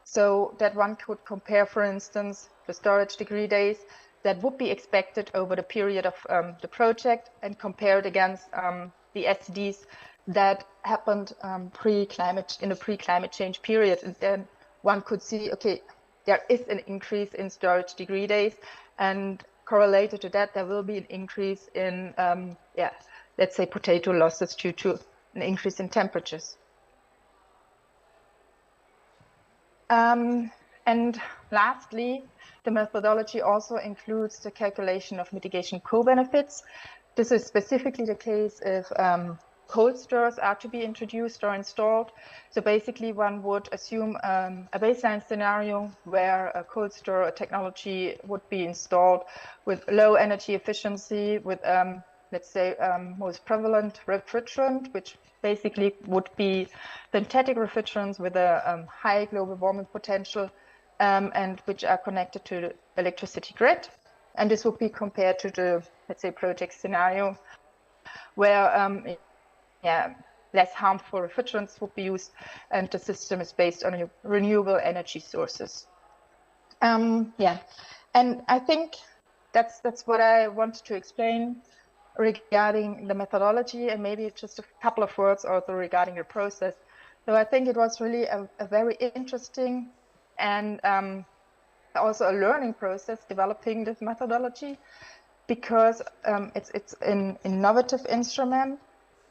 So that one could compare, for instance, the storage degree days that would be expected over the period of the project and compare it against the SDs that happened in the pre-climate change period. And then one could see, okay, there is an increase in storage degree days, and correlated to that, there will be an increase in, let's say, potato losses due to an increase in temperatures. And lastly, the methodology also includes the calculation of mitigation co-benefits. This is specifically the case if cold stores are to be introduced or installed. So basically one would assume a baseline scenario where a cold store technology would be installed with low energy efficiency, with let's say most prevalent refrigerant, which basically would be synthetic refrigerants with a high global warming potential, and which are connected to the electricity grid. And this would be compared to the, let's say, project scenario where less harmful refrigerants would be used, and the system is based on renewable energy sources. And I think that's what I wanted to explain regarding the methodology, and maybe just a couple of words also regarding the process. So I think it was really a very interesting and also a learning process developing this methodology, because it's an innovative instrument,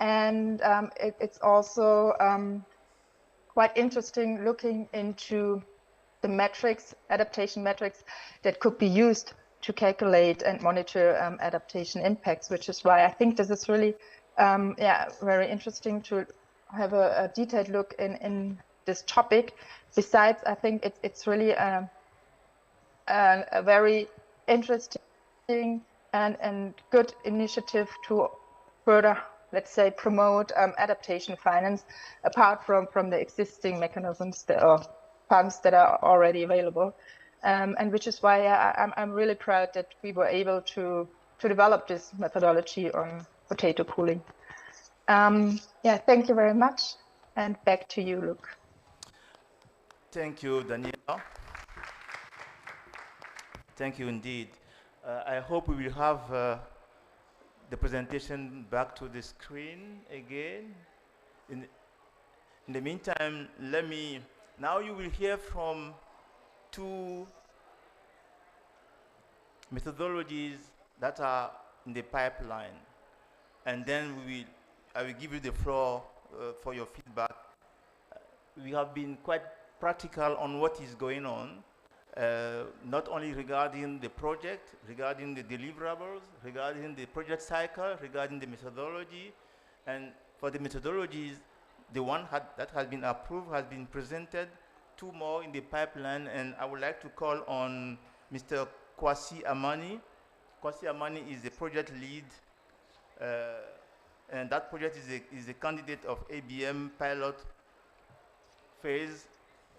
and it's also quite interesting looking into the metrics, adaptation metrics that could be used to calculate and monitor adaptation impacts, which is why I think this is really very interesting to have a detailed look in this topic. Besides, I think it's really a very interesting and good initiative to further let's say, promote adaptation finance apart from the existing mechanisms or funds that are already available. And which is why I'm really proud that we were able to develop this methodology on potato pooling. Yeah, thank you very much. And back to you, Luke. Thank you, Daniela. Thank you indeed. I hope we will have the presentation back to the screen again. In the meantime, now you will hear from two methodologies that are in the pipeline. And then I will give you the floor for your feedback. We have been quite practical on what is going on, not only regarding the project, regarding the deliverables, regarding the project cycle, regarding the methodology. And for the methodologies, the one that has been approved has been presented, 2 more in the pipeline, and I would like to call on Mr. Kwasi Amani. Kwasi Amani is the project lead, and that project is a candidate of ABM pilot phase.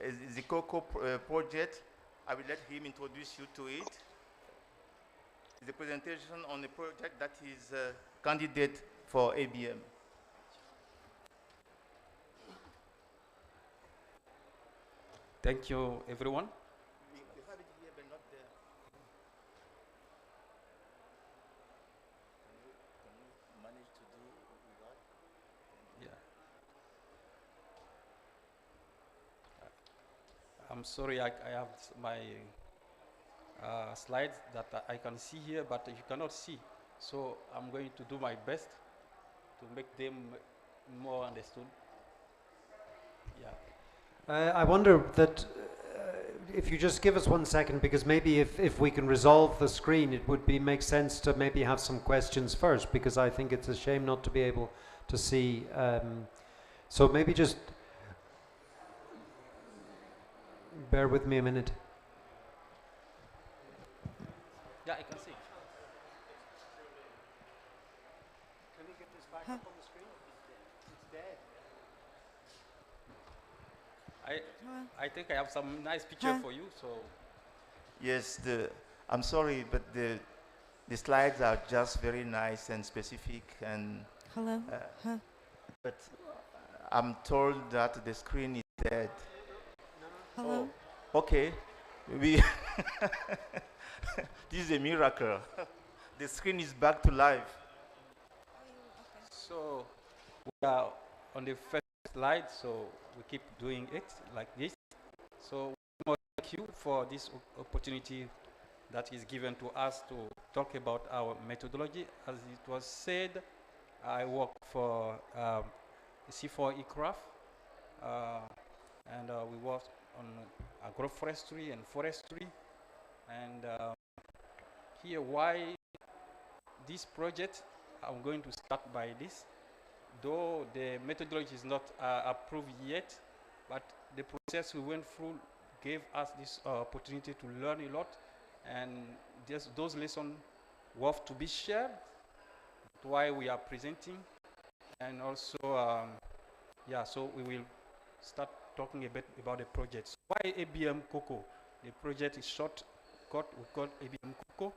Is the COCO project. I will let him introduce you to it. It's a presentation on the project that is a candidate for ABM. Thank you, everyone. We have it here, but not there. Can you manage to do that? Yeah. I'm sorry, I have my slides that I can see here, but you cannot see. So I'm going to do my best to make them more understood. Yeah. I wonder that if you just give us 1 second, because maybe if we can resolve the screen, it would make sense to maybe have some questions first, because I think it's a shame not to be able to see. So maybe just bear with me a minute. Yeah, I can see. Can we get this back up on the screen? It's dead. I think I have some nice picture for you. So Yes, I'm sorry, but the slides are just very nice and specific, and Hello? but I'm told that the screen is dead. Hello? Oh, okay. We this is a miracle. The screen is back to life. So we are on the first slide, so we keep doing it like this. So we thank you for this opportunity that is given to us to talk about our methodology. As it was said, I work for C4 Aircraft, and we work on agroforestry and forestry. And here, why this project, I'm going to start by this. Though the methodology is not approved yet, but the process we went through gave us this opportunity to learn a lot, and those lessons worth to be shared. That's why we are presenting, and also, yeah, so we will start talking a bit about the project. So why ABM Cocoa? The project is we call ABM Cocoa.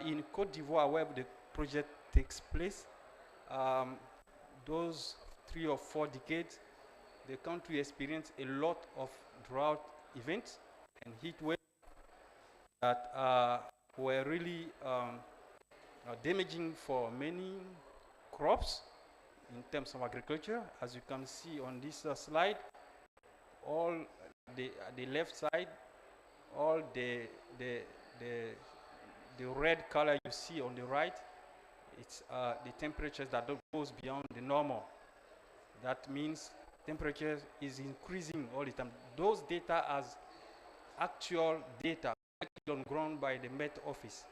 In Côte d'Ivoire, where the project takes place, those 3 or 4 decades, the country experienced a lot of drought events and heat waves that were really damaging for many crops in terms of agriculture. As you can see on this slide, all the left side, all the red color you see on the right, it's the temperatures that goes beyond the normal. That means temperature is increasing all the time. Those data as actual data on ground by the Met Office.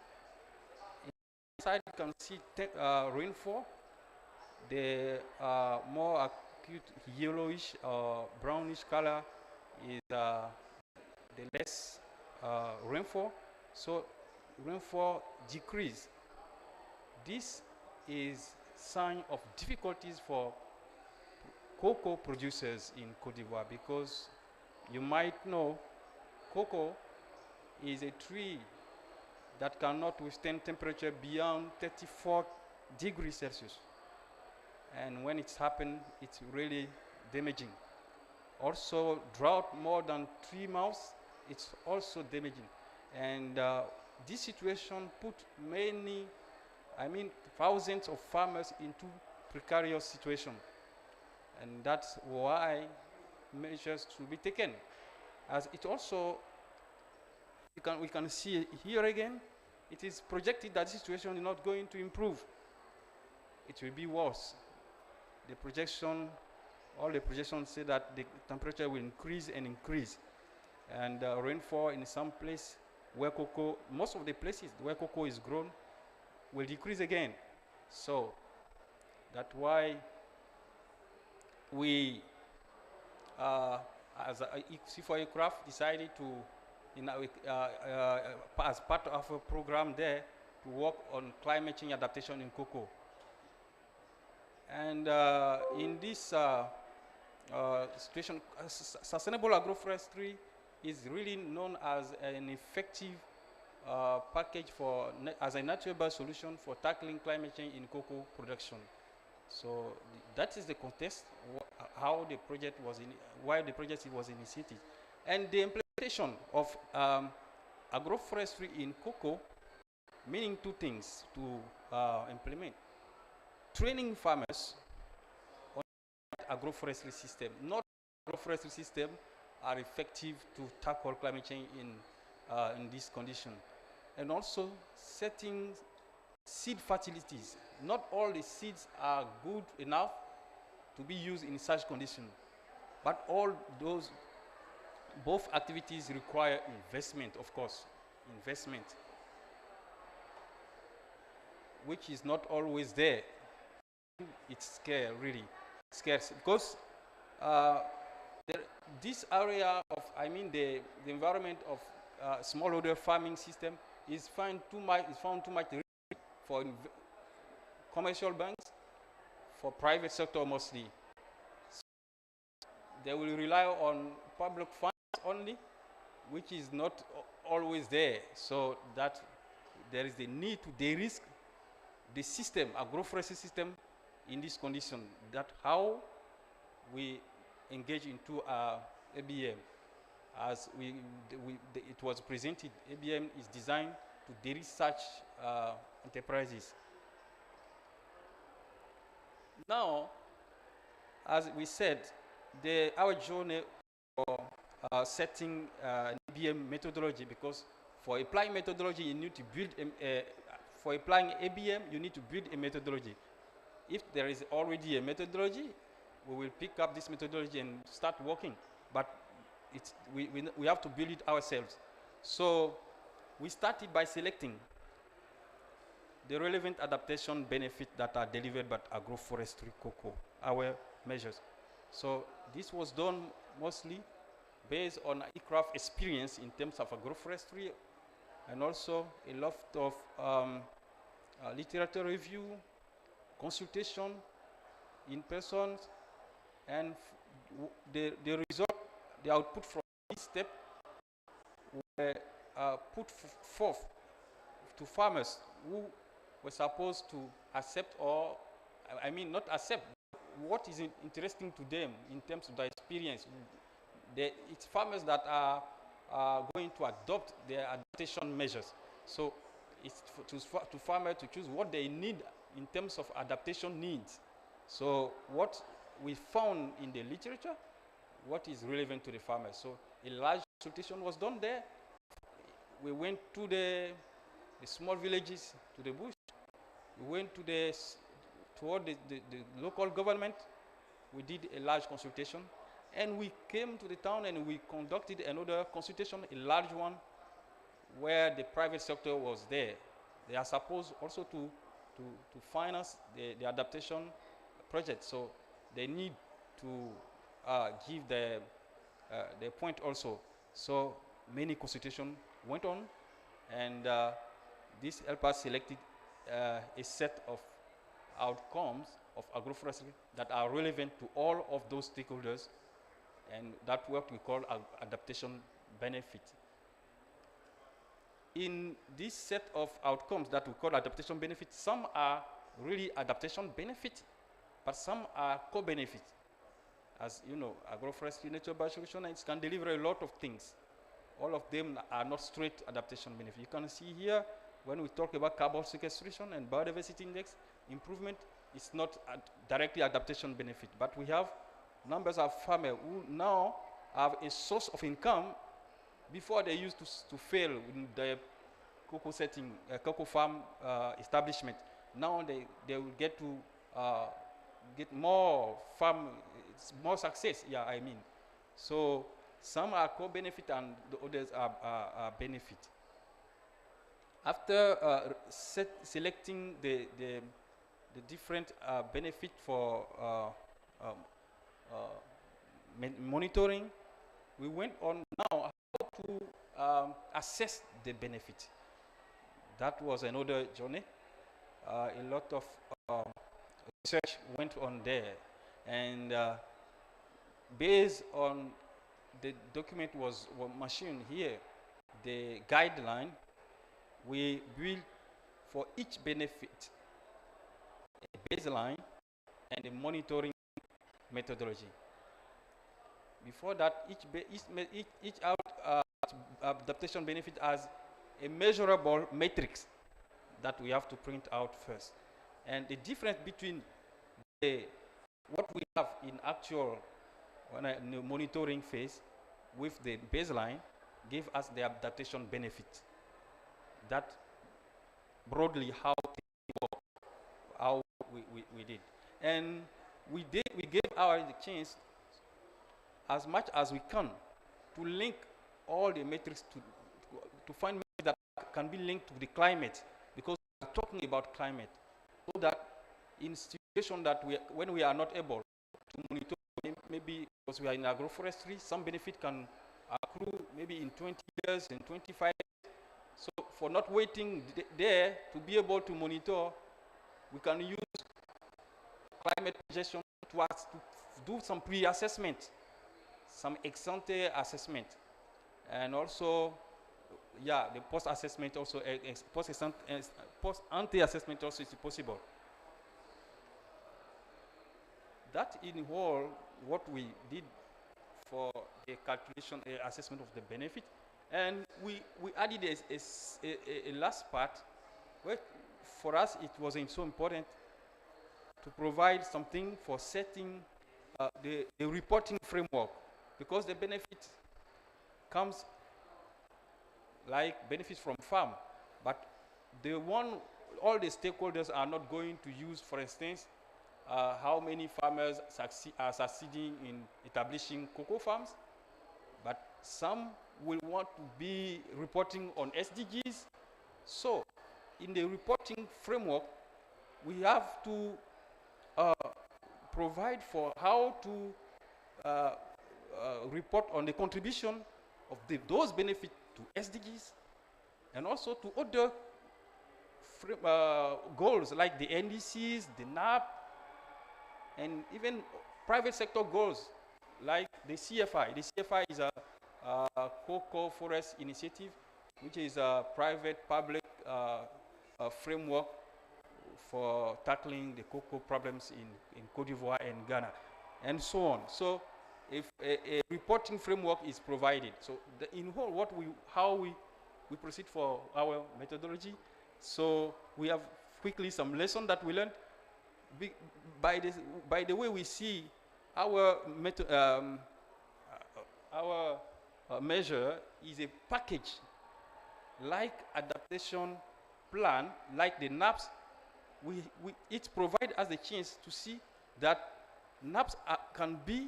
Inside you can see rainfall. The more acute yellowish or brownish color is the less rainfall. So rainfall decrease. This is sign of difficulties for cocoa producers in Cote d'Ivoire, because you might know cocoa is a tree that cannot withstand temperature beyond 34 degrees Celsius. And when it's happened, it's really damaging. Also, drought more than 3 months, it's also damaging. And this situation put thousands of farmers into precarious situation. And that's why measures should be taken. As it also, we can see here again, it is projected that the situation is not going to improve. It will be worse. The projection, all the projections say that the temperature will increase and increase. And rainfall in some place where cocoa, most of the places where cocoa is grown, will decrease again. So that's why we, as C4 Aircraft, decided to, as part of a program there, to work on climate change adaptation in cocoa. And in this situation, sustainable agroforestry is really known as an effective package for, as a natural-based solution for tackling climate change in cocoa production. So that is the context, how the project was why the project was initiated. And the implementation of agroforestry in cocoa, meaning two things to implement. Training farmers on agroforestry system. Not agroforestry system are effective to tackle climate change in this condition. And also setting seed fertilities. Not all the seeds are good enough to be used in such conditions, but all those, both activities require investment, of course, investment, which is not always there. It's scarce, really scarce, because this area of, the environment of smallholder farming system is found too much for commercial banks, for private sector mostly. So they will rely on public funds only, which is not always there. So that there is the need to de-risk the system, agroforestry system, in this condition. That how we engage into ABM. As it was presented, ABM is designed to de-risk such enterprises. Now, as we said, our journey for setting an ABM methodology, because for applying methodology, you need to build, for applying ABM, you need to build a methodology. If there is already a methodology, we will pick up this methodology and start working. But we have to build it ourselves. So we started by selecting the relevant adaptation benefits that are delivered by agroforestry cocoa, our measures. So this was done mostly based on aircraft experience in terms of agroforestry, and also a lot of literature review, consultation in person, and the result, the output from this step were put forth to farmers who were supposed to accept, or not accept, what is interesting to them in terms of their experience. It's farmers that are going to adopt their adaptation measures. So it's to farmers to choose what they need in terms of adaptation needs. So what we found in the literature, what is relevant to the farmers. So a large consultation was done there. We went to the small villages, to the bush. We went to toward the local government. We did a large consultation. And we came to the town and we conducted another consultation, a large one, where the private sector was there. They are supposed also to finance the adaptation project. So they need to give their point also. So many consultations went on, and this helped us select a set of outcomes of agroforestry that are relevant to all of those stakeholders, and that work we call adaptation benefit. In this set of outcomes that we call adaptation benefits, some are really adaptation benefits, but some are co-benefits. As you know, agroforestry, nature biosolution, it can deliver a lot of things. All of them are not straight adaptation benefits. You can see here, when we talk about carbon sequestration and biodiversity index improvement, it's not directly adaptation benefit, but we have numbers of farmers who now have a source of income. Before they used to fail in the cocoa setting, cocoa farm establishment. Now they will get to get more farm, more success. Yeah, I mean. So some are co-benefit and the others are benefit. After selecting the different benefit for monitoring, we went on now to assess the benefit. That was another journey. A lot of research went on there, and based on the document was machined here, the guideline, we built for each benefit a baseline and a monitoring methodology. Before that, each adaptation benefit has a measurable matrix that we have to print out first. And the difference between what we have in actual monitoring phase with the baseline gave us the adaptation benefit. That broadly how we did. And we gave our chance as much as we can to link all the metrics to find metrics that can be linked to the climate, because we are talking about climate, so that in situation that when we are not able to monitor, maybe because we are in agroforestry, some benefit can accrue maybe in 20 years, in 25 years. So for not waiting there to be able to monitor, we can use climate projection to do some pre-assessment, some ex-ante assessment, and also, yeah, the post-assessment also, post-ante assessment also is possible. That in all what we did for the calculation, assessment of the benefit, and we added a last part where for us it wasn't so important to provide something for setting the reporting framework, because the benefit comes like benefits from farm, but all the stakeholders are not going to use, for instance, how many farmers are succeeding in establishing cocoa farms, but some will want to be reporting on SDGs. So in the reporting framework, we have to provide for how to report on the contribution of those benefits to SDGs, and also to other goals like the NDCs, the NAP, and even private sector goals like the CFI. The CFI is a cocoa forest initiative, which is a private-public framework for tackling the cocoa problems in Cote d'Ivoire and Ghana, and so on. So if a reporting framework is provided, so in whole how we proceed for our methodology. So we have quickly some lessons that we learned. By the way we see our measure is a package, like adaptation plan, like the NAPs. It provides us a chance to see that NAPs can be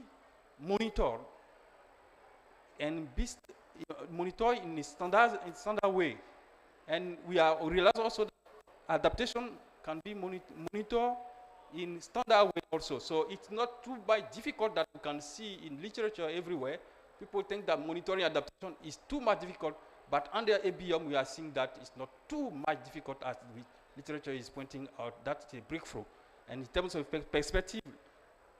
monitored and be monitored in a standard way. And we realize also that adaptation can be monitored in standard way also. So it's not too much difficult that you can see in literature everywhere. People think that monitoring adaptation is too much difficult, but under ABM we are seeing that it's not too much difficult as the literature is pointing out. That's a breakthrough. And in terms of perspective,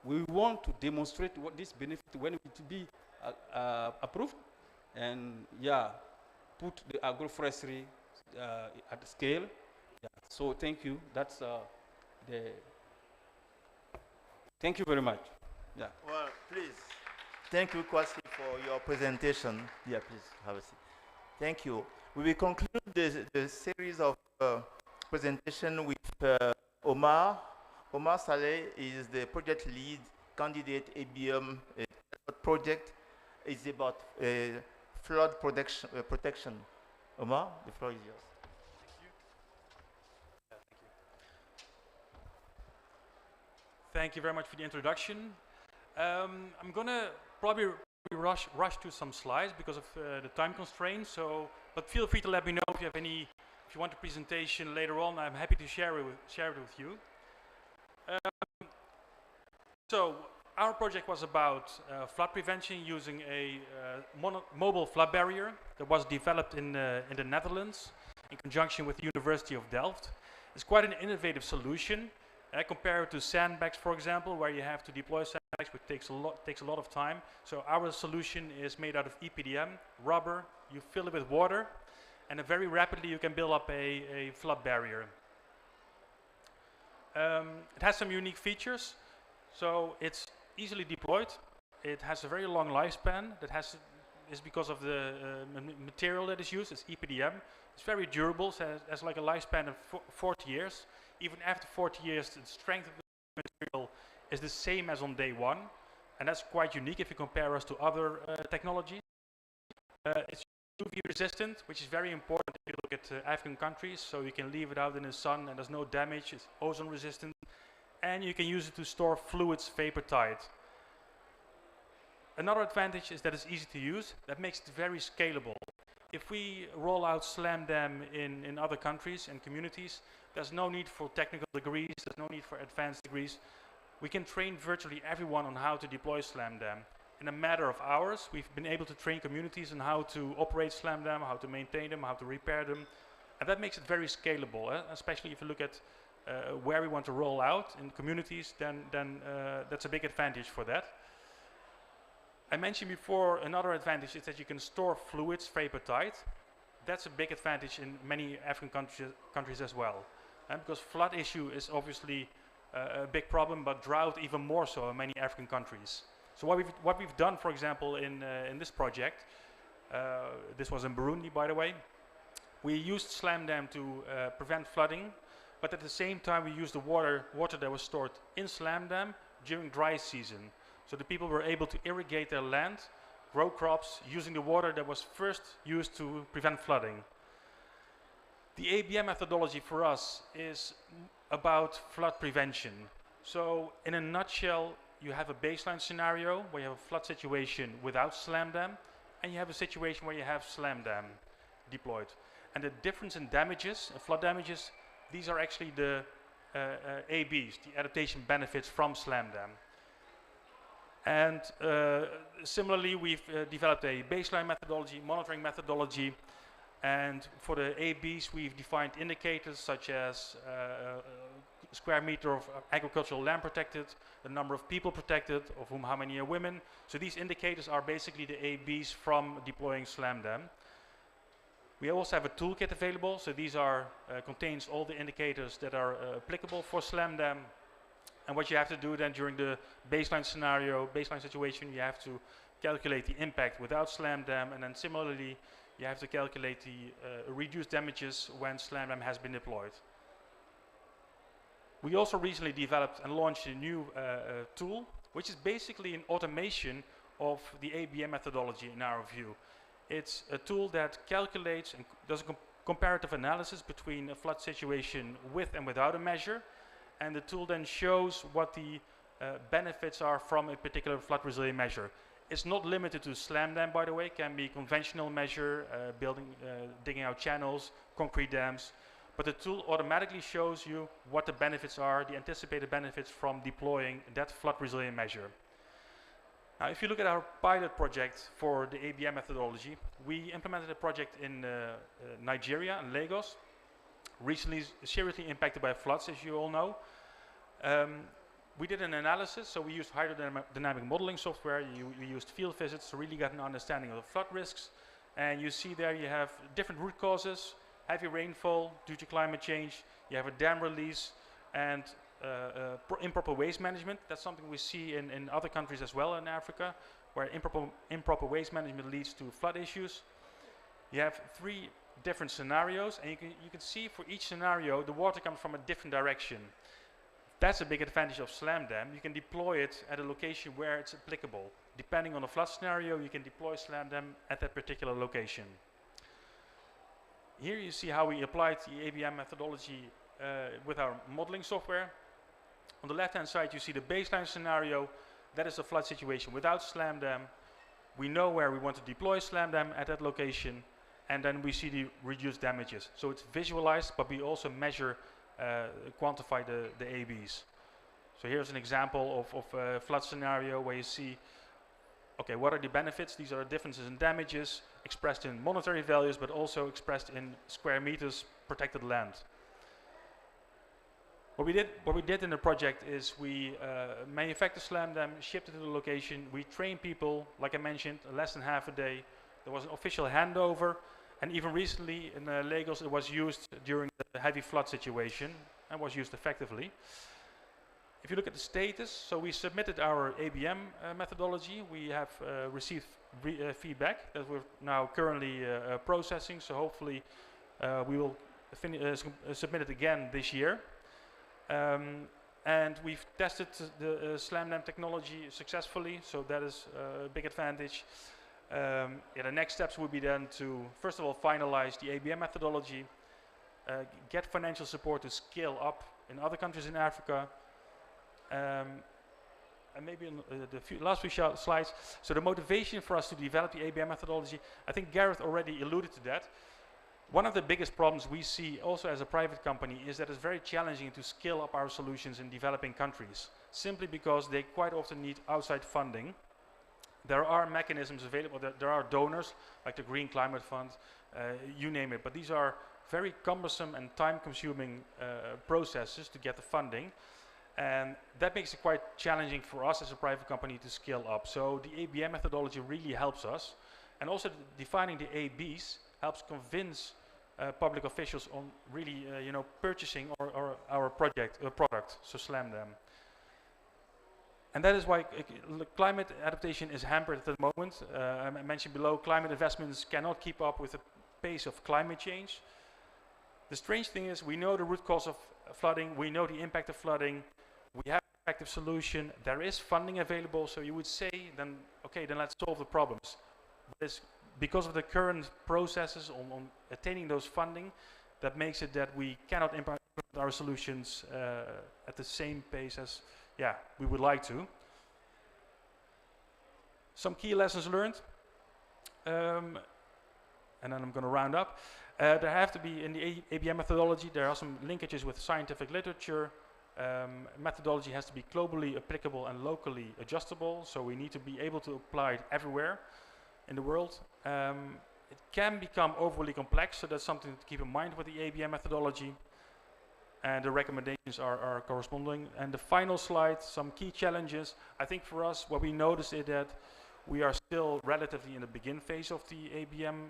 we want to demonstrate what this benefit when it will be approved, and yeah, put the agroforestry at scale. Yeah. So thank you. That's thank you very much. Yeah. Well, please. Thank you, Kwasi, for your presentation. Yeah, please have a seat. Thank you. We will conclude the series of presentation with Omar. Omar Saleh is the project lead candidate ABM project. It's about flood protection. Omar, the floor is yours. Thank you very much for the introduction. I'm gonna probably rush through some slides because of the time constraints. But feel free to let me know if you have if you want a presentation later on. I'm happy to share it with you. So our project was about flood prevention using a mobile flood barrier that was developed in the Netherlands in conjunction with the University of Delft. It's quite an innovative solution. Compared to sandbags, for example, where you have to deploy sandbags, which takes a lot of time. So our solution is made out of EPDM, rubber. You fill it with water, and very rapidly you can build up a flood barrier. It has some unique features. So it's easily deployed. It has a very long lifespan. Is because of the material that is used. It's EPDM. It's very durable. So it has like a lifespan of 40 years. Even after 40 years, the strength of the material is the same as on day one. And that's quite unique if you compare us to other technologies. It's UV resistant, which is very important if you look at African countries. So you can leave it out in the sun and there's no damage. It's ozone resistant. And you can use it to store fluids vapor tight. Another advantage is that it's easy to use. That makes it very scalable. If we roll out Slam Dam in other countries and communities, there's no need for technical degrees, there's no need for advanced degrees. We can train virtually everyone on how to deploy Slam Dam. In a matter of hours, we've been able to train communities on how to operate Slam Dam, how to maintain them, how to repair them. And that makes it very scalable, especially if you look at where we want to roll out in communities, then that's a big advantage for that. I mentioned before, another advantage is that you can store fluids vapor tight. That's a big advantage in many African countries as well. Because flood issue is obviously a big problem, but drought even more so in many African countries. So what we've done, for example, in this project, this was in Burundi, by the way, we used Slam Dam to prevent flooding, but at the same time we used the water that was stored in Slam Dam during dry season. So the people were able to irrigate their land, grow crops, using the water that was first used to prevent flooding. The ABM methodology for us is about flood prevention. So in a nutshell, you have a baseline scenario where you have a flood situation without Slam Dam, and you have a situation where you have Slam Dam deployed. And the difference in damages, flood damages, these are actually the ABs, the adaptation benefits from Slam Dam. And similarly, we've developed a baseline methodology, monitoring methodology, and for the ABs, we've defined indicators such as square meter of agricultural land protected, the number of people protected, of whom how many are women. So these indicators are basically the ABs from deploying Slam Dam. We also have a toolkit available, so these contains all the indicators that are applicable for Slam Dam. And what you have to do then during the baseline scenario, baseline situation, you have to calculate the impact without Slam Dam, and then similarly, you have to calculate the reduced damages when Slam Dam has been deployed. We also recently developed and launched a new tool, which is basically an automation of the ABM methodology in our view. It's a tool that calculates and does a comparative analysis between a flood situation with and without a measure. And the tool then shows what the benefits are from a particular flood resilient measure. It's not limited to Slam Dam, by the way. It can be conventional measure, digging out channels, concrete dams. But the tool automatically shows you what the benefits are, the anticipated benefits from deploying that flood resilient measure. Now, if you look at our pilot project for the ABM methodology, we implemented a project in Nigeria, in Lagos, recently seriously impacted by floods, as you all know. We did an analysis, so we used hydrodynamic modeling software. We used field visits to really get an understanding of the flood risks. And you see there you have different root causes: heavy rainfall due to climate change, you have a dam release, and improper waste management. That's something we see in other countries as well in Africa, where improper waste management leads to flood issues. You have 3 different scenarios, and you can see for each scenario the water comes from a different direction. That's a big advantage of Slam Dam. You can deploy it at a location where it's applicable. Depending on the flood scenario, you can deploy Slam Dam at that particular location. Here you see how we applied the ABM methodology with our modeling software. On the left-hand side, you see the baseline scenario. That is a flood situation without Slam Dam. We know where we want to deploy Slam Dam at that location, and then we see the reduced damages. So it's visualized, but we also measure, quantify the ABs. So here's an example of a flood scenario where you see, okay, what are the benefits? These are the differences in damages expressed in monetary values, but also expressed in square meters protected land. What we did in the project is we manufactured Slam Dam, shipped it to the location. We trained people, like I mentioned, less than half a day. There was an official handover, and even recently in Lagos it was used during the heavy flood situation and was used effectively. If you look at the status, so we submitted our ABM methodology. We have received feedback that we're now currently processing, so hopefully we will submit it again this year. And we've tested the Slam Dam technology successfully, so that is a big advantage. The next steps would be then to, first of all, finalize the ABM methodology, get financial support to scale up in other countries in Africa, and maybe in the last few slides. So the motivation for us to develop the ABM methodology, I think Gareth already alluded to that. One of the biggest problems we see also as a private company is that it's very challenging to scale up our solutions in developing countries, simply because they quite often need outside funding. There are mechanisms available, there are donors like the Green Climate Fund, you name it, but these are very cumbersome and time-consuming processes to get the funding, and that makes it quite challenging for us as a private company to scale up. So the ABM methodology really helps us, and also defining the ABs helps convince public officials on really purchasing our product, so Slam Dam. And that is why climate adaptation is hampered at the moment. I mentioned below, climate investments cannot keep up with the pace of climate change. The strange thing is we know the root cause of flooding, we know the impact of flooding, we have an effective solution, there is funding available, so you would say then, okay, then let's solve the problems. But it's because of the current processes on attaining those funding, that makes it that we cannot implement our solutions at the same pace as we would like to. Some key lessons learned, and then I'm going to round up. There have to be, in the ABM methodology, there are some linkages with scientific literature. Methodology has to be globally applicable and locally adjustable, so we need to be able to apply it everywhere in the world. It can become overly complex, so that's something to keep in mind with the ABM methodology. And the recommendations are corresponding. And the final slide, some key challenges. I think for us, what we noticed is that we are still relatively in the begin phase of the ABM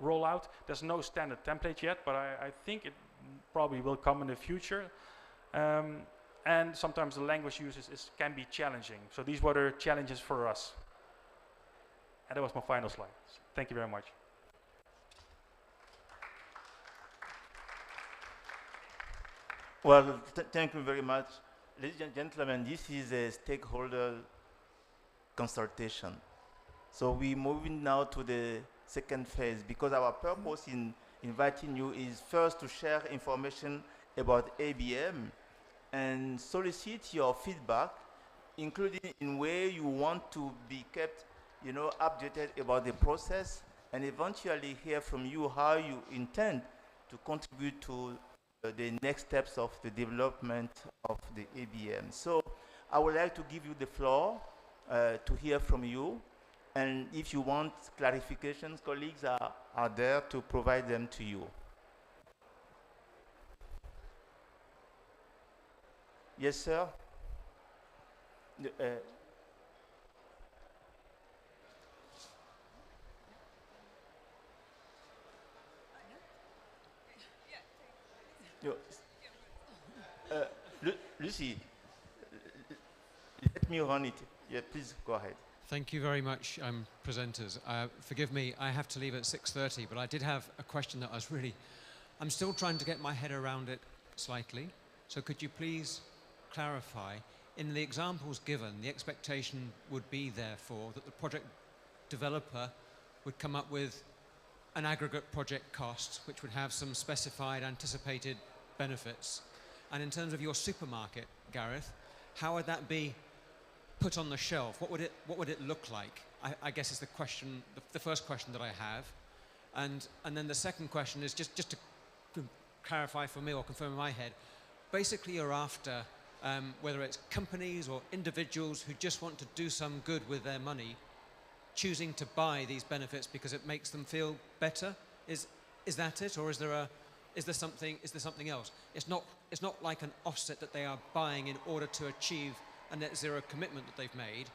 rollout. There's no standard template yet, but I think it probably will come in the future. And sometimes the language use can be challenging. So these were the challenges for us. And that was my final slide. Thank you very much. Well, thank you very much. Ladies and gentlemen, this is a stakeholder consultation. So we're moving now to the second phase, because our purpose in inviting you is first to share information about ABM and solicit your feedback, including in where you want to be kept, updated about the process, and eventually hear from you how you intend to contribute to the next steps of the development of the ABM. So I would like to give you the floor to hear from you, and if you want clarifications, colleagues are there to provide them to you. Yes, sir. You- Lucy, let me run it. Yeah, please go ahead. Thank you very much, presenters. Forgive me, I have to leave at 6:30, but I did have a question that I'm still trying to get my head around it slightly. So could you please clarify, in the examples given, the expectation would be therefore that the project developer would come up with an aggregate project cost, which would have some specified anticipated benefits. And in terms of your supermarket, Gareth, how would that be put on the shelf? What would it look like? I guess is the question, the first question that I have. And then the second question is just to clarify for me or confirm in my head, basically you're after whether it's companies or individuals who just want to do some good with their money, choosing to buy these benefits because it makes them feel better. Is that it, or is there something else? It's not like an offset that they are buying in order to achieve a net zero commitment that they've made.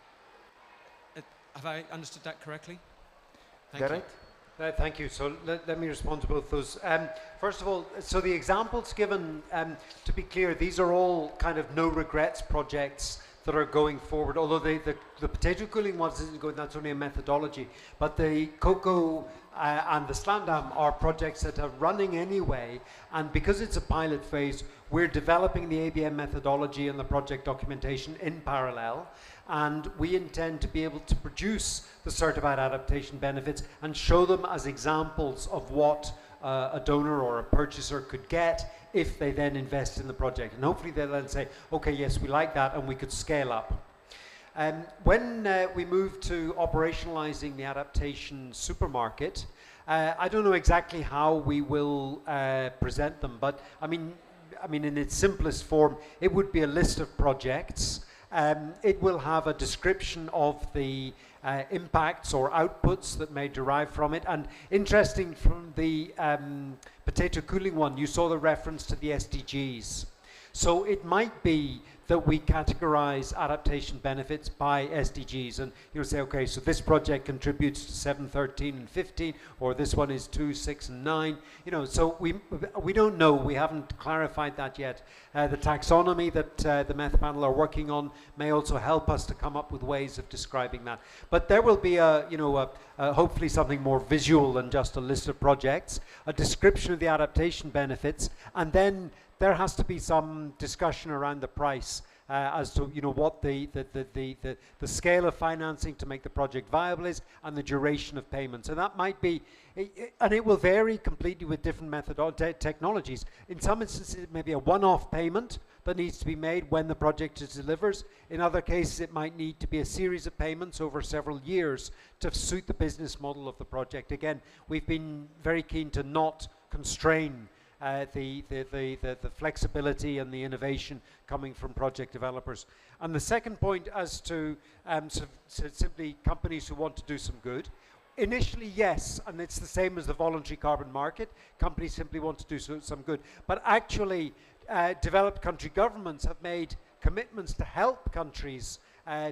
Have I understood that correctly? Thank you. Thank you. So let me respond to both those. First of all, so the examples given, to be clear, these are all kind of no regrets projects that are going forward, although the potato cooling ones isn't going, that's only a methodology. But the cocoa and the slam dam are projects that are running anyway, and because it's a pilot phase, we're developing the ABM methodology and the project documentation in parallel, and we intend to be able to produce the certified adaptation benefits and show them as examples of what a donor or a purchaser could get if they then invest in the project. And hopefully they'll then say, okay, yes, we like that, and we could scale up. When we move to operationalizing the adaptation supermarket, I don't know exactly how we will present them, but I mean, in its simplest form, it would be a list of projects. It will have a description of the impacts or outputs that may derive from it. And interesting, from the potato cooling one, you saw the reference to the SDGs. So it might be that we categorize adaptation benefits by SDGs, and you'll say, okay, so this project contributes to 7, 13, and 15, or this one is 2, 6, and 9. You know, so we don't know. We haven't clarified that yet. The taxonomy that the METH panel are working on may also help us to come up with ways of describing that. But there will be hopefully something more visual than just a list of projects, a description of the adaptation benefits, and then there has to be some discussion around the price as to what the scale of financing to make the project viable is, and the duration of payments. And that might be, and it will vary completely with different technologies. In some instances, it may be a one-off payment that needs to be made when the project is delivered. In other cases, it might need to be a series of payments over several years to suit the business model of the project. Again, we've been very keen to not constrain the flexibility and the innovation coming from project developers. And the second point, as to simply companies who want to do some good, initially, yes, and it's the same as the voluntary carbon market. Companies simply want to do some good. But actually, developed country governments have made commitments to help countries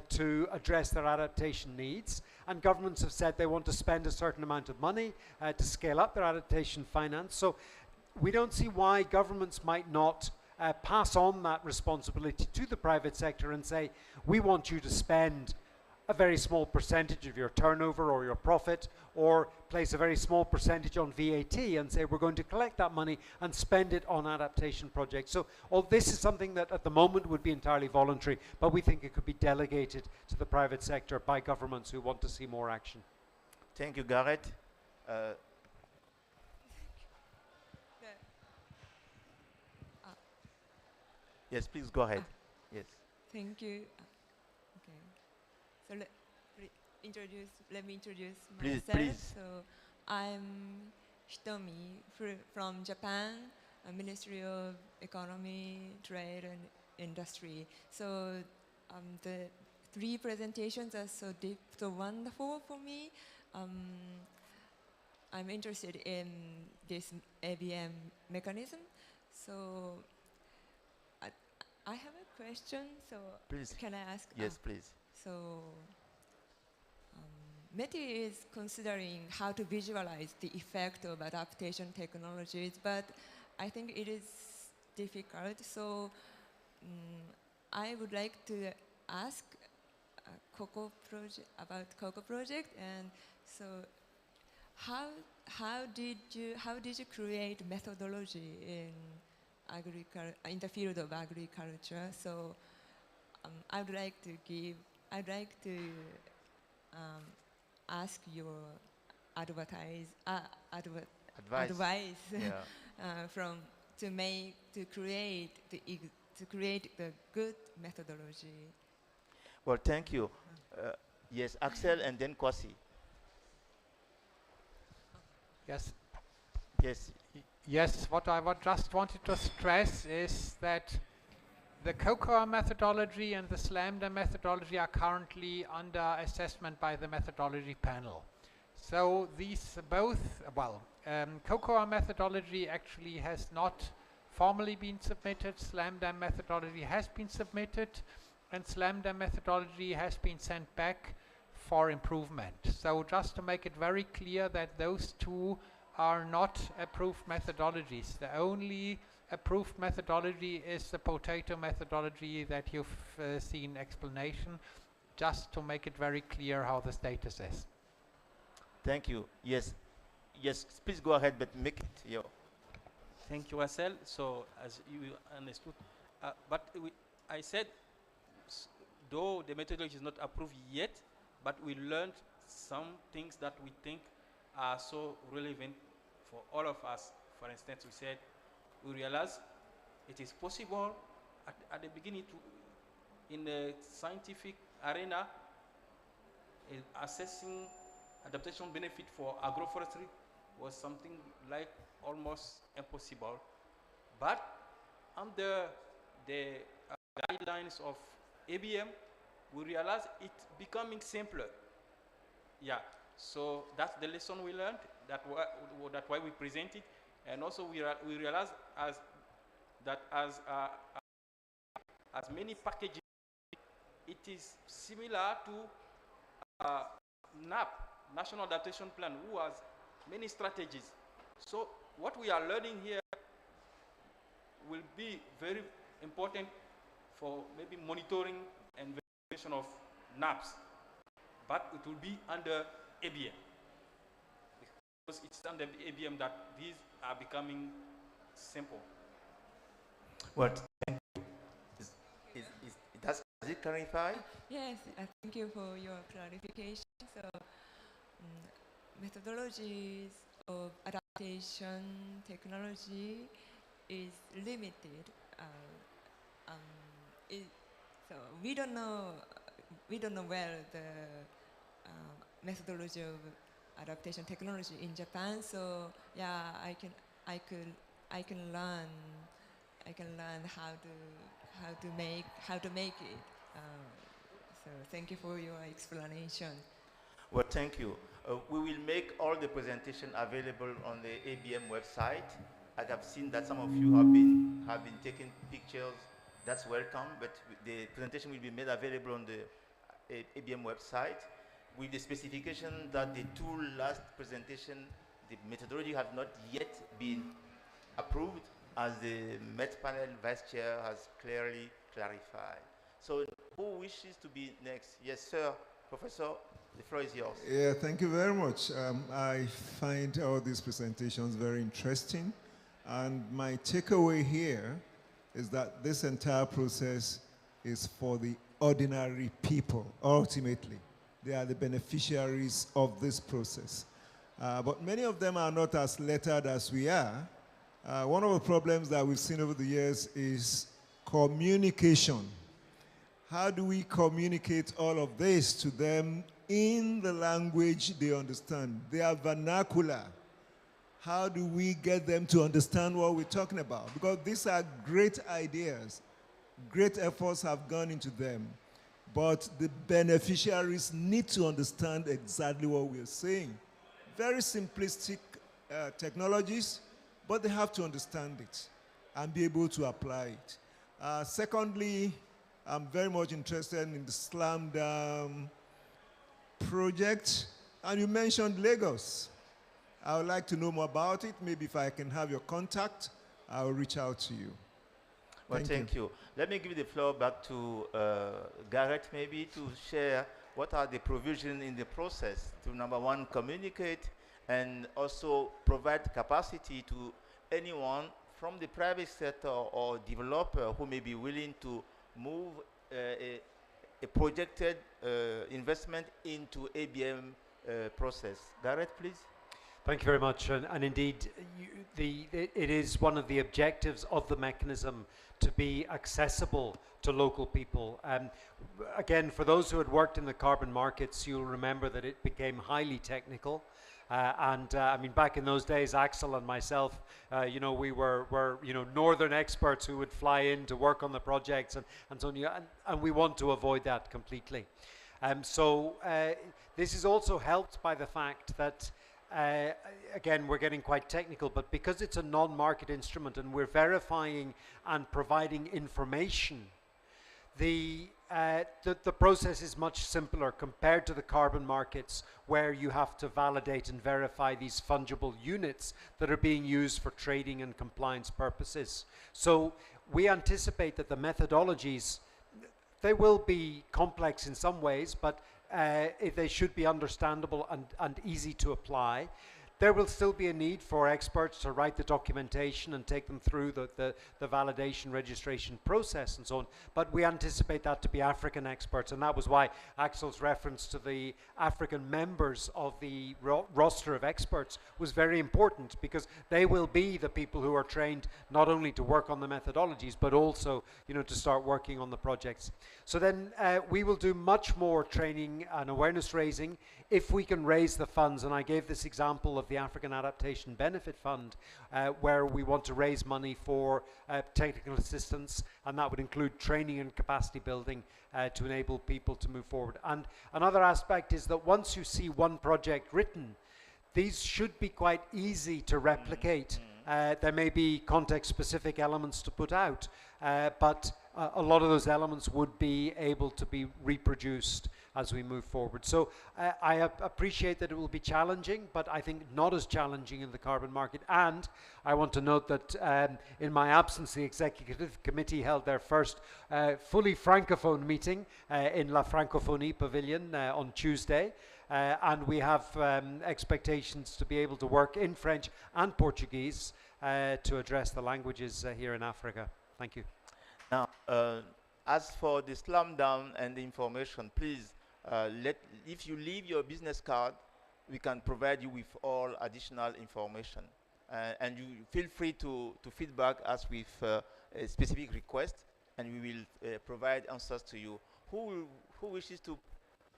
to address their adaptation needs. And governments have said they want to spend a certain amount of money to scale up their adaptation finance. So we don't see why governments might not pass on that responsibility to the private sector and say, we want you to spend a very small percentage of your turnover or your profit, or place a very small percentage on VAT and say, we're going to collect that money and spend it on adaptation projects. So all this is something that at the moment would be entirely voluntary, but we think it could be delegated to the private sector by governments who want to see more action. Thank you, Gareth. Yes, please go ahead. Yes. Thank you. Okay. So let me introduce myself. Please. So I'm Hitomi from Japan, Ministry of Economy, Trade and Industry. So the three presentations are so deep, so wonderful for me. I'm interested in this ABM mechanism. So I have a question. So Please. can I ask? Yes, please. So METI is considering how to visualize the effect of adaptation technologies, but I think it is difficult. So I would like to ask about COCO project, and so how did you create methodology in the field of agriculture? So I'd like to ask your advice Yeah. to create the good methodology. Well, thank you. Yes, Axel and then Kwasi. Yes. Yes. Yes, what I just wanted to stress is that the COCOA methodology and the SLAMDA methodology are currently under assessment by the methodology panel. So these both, COCOA methodology actually has not formally been submitted, SLAMDA methodology has been submitted, and SLAMDA methodology has been sent back for improvement. So just to make it very clear that those two are not approved methodologies. The only approved methodology is the potato methodology that you've seen explanation, just to make it very clear how the status is. Thank you. Yes. Yes, please go ahead, but make it your. Thank you, Marcel. So, as you understood, I said, though the methodology is not approved yet, but we learned some things that we think are so relevant for all of us. For instance, we said, we realized it is possible at the beginning in the scientific arena, assessing adaptation benefit for agroforestry was something like almost impossible. But under the guidelines of ABM, we realized it's becoming simpler. Yeah, so that's the lesson we learned. That's why we present it. And also we realized as many packages, it is similar to NAP, National Adaptation Plan, who has many strategies. So what we are learning here will be very important for maybe monitoring and verification of NAPs, but it will be under ABM. Because it's under the ABM that these are becoming simple. What? Does it clarify? Yes, thank you for your clarification. So, methodologies of adaptation technology is limited. So we don't know where the methodology of adaptation technology in Japan. So yeah, I can learn how to make it. So thank you for your explanation. Well, thank you. We will make all the presentation available on the ABM website. I have seen that some of you have been taking pictures. That's welcome, but the presentation will be made available on the ABM website with the specification that the two last presentation, the methodology has not yet been approved, as the Met Panel Vice Chair has clearly clarified. So who wishes to be next? Yes, sir. Professor, the floor is yours. Yeah, thank you very much. I find all these presentations very interesting. And my takeaway here is that this entire process is for the ordinary people, ultimately. They are the beneficiaries of this process. But many of them are not as lettered as we are. One of the problems that we've seen over the years is communication. How do we communicate all of this to them in the language they understand, their vernacular? How do we get them to understand what we're talking about? Because these are great ideas. Great efforts have gone into them. But the beneficiaries need to understand exactly what we're saying. Very simplistic technologies, but they have to understand it and be able to apply it. Secondly, I'm very much interested in the Slam Dam project. And you mentioned Lagos. I would like to know more about it. Maybe if I can have your contact, I'll reach out to you. Well, thank you. Let me give the floor back to Garrett, maybe, to share what are the provisions in the process to, number one, communicate and also provide capacity to anyone from the private sector or developer who may be willing to move a projected investment into ABM process. Garrett, please. Thank you very much. And indeed, it is one of the objectives of the mechanism to be accessible to local people. Again, for those who had worked in the carbon markets, you'll remember that it became highly technical. I mean, back in those days, Axel and myself, you know, we were you know, northern experts who would fly in to work on the projects and so on, and we want to avoid that completely. This is also helped by the fact that again, we're getting quite technical, but because it's a non-market instrument and we're verifying and providing information, the process is much simpler compared to the carbon markets, where you have to validate and verify these fungible units that are being used for trading and compliance purposes. So we anticipate that the methodologies, they will be complex in some ways, but they should be understandable and easy to apply. There will still be a need for experts to write the documentation and take them through the validation registration process and so on, but we anticipate that to be African experts, and that was why Axel's reference to the African members of the roster of experts was very important, because they will be the people who are trained not only to work on the methodologies, but also, you know, to start working on the projects. So then we will do much more training and awareness raising if we can raise the funds, and I gave this example of the African Adaptation Benefit Fund, where we want to raise money for technical assistance, and that would include training and capacity building to enable people to move forward. And another aspect is that once you see one project written, these should be quite easy to replicate. There may be context-specific elements to put out, but a lot of those elements would be able to be reproduced as we move forward. So I appreciate that it will be challenging, but I think not as challenging in the carbon market. And I want to note that in my absence, the Executive Committee held their first fully Francophone meeting in La Francophonie Pavilion on Tuesday. And we have expectations to be able to work in French and Portuguese to address the languages here in Africa. Thank you. Now, as for the slam down and the information, please, if you leave your business card, we can provide you with all additional information. And you feel free to feedback us with a specific request, and we will provide answers to you. Who wishes to?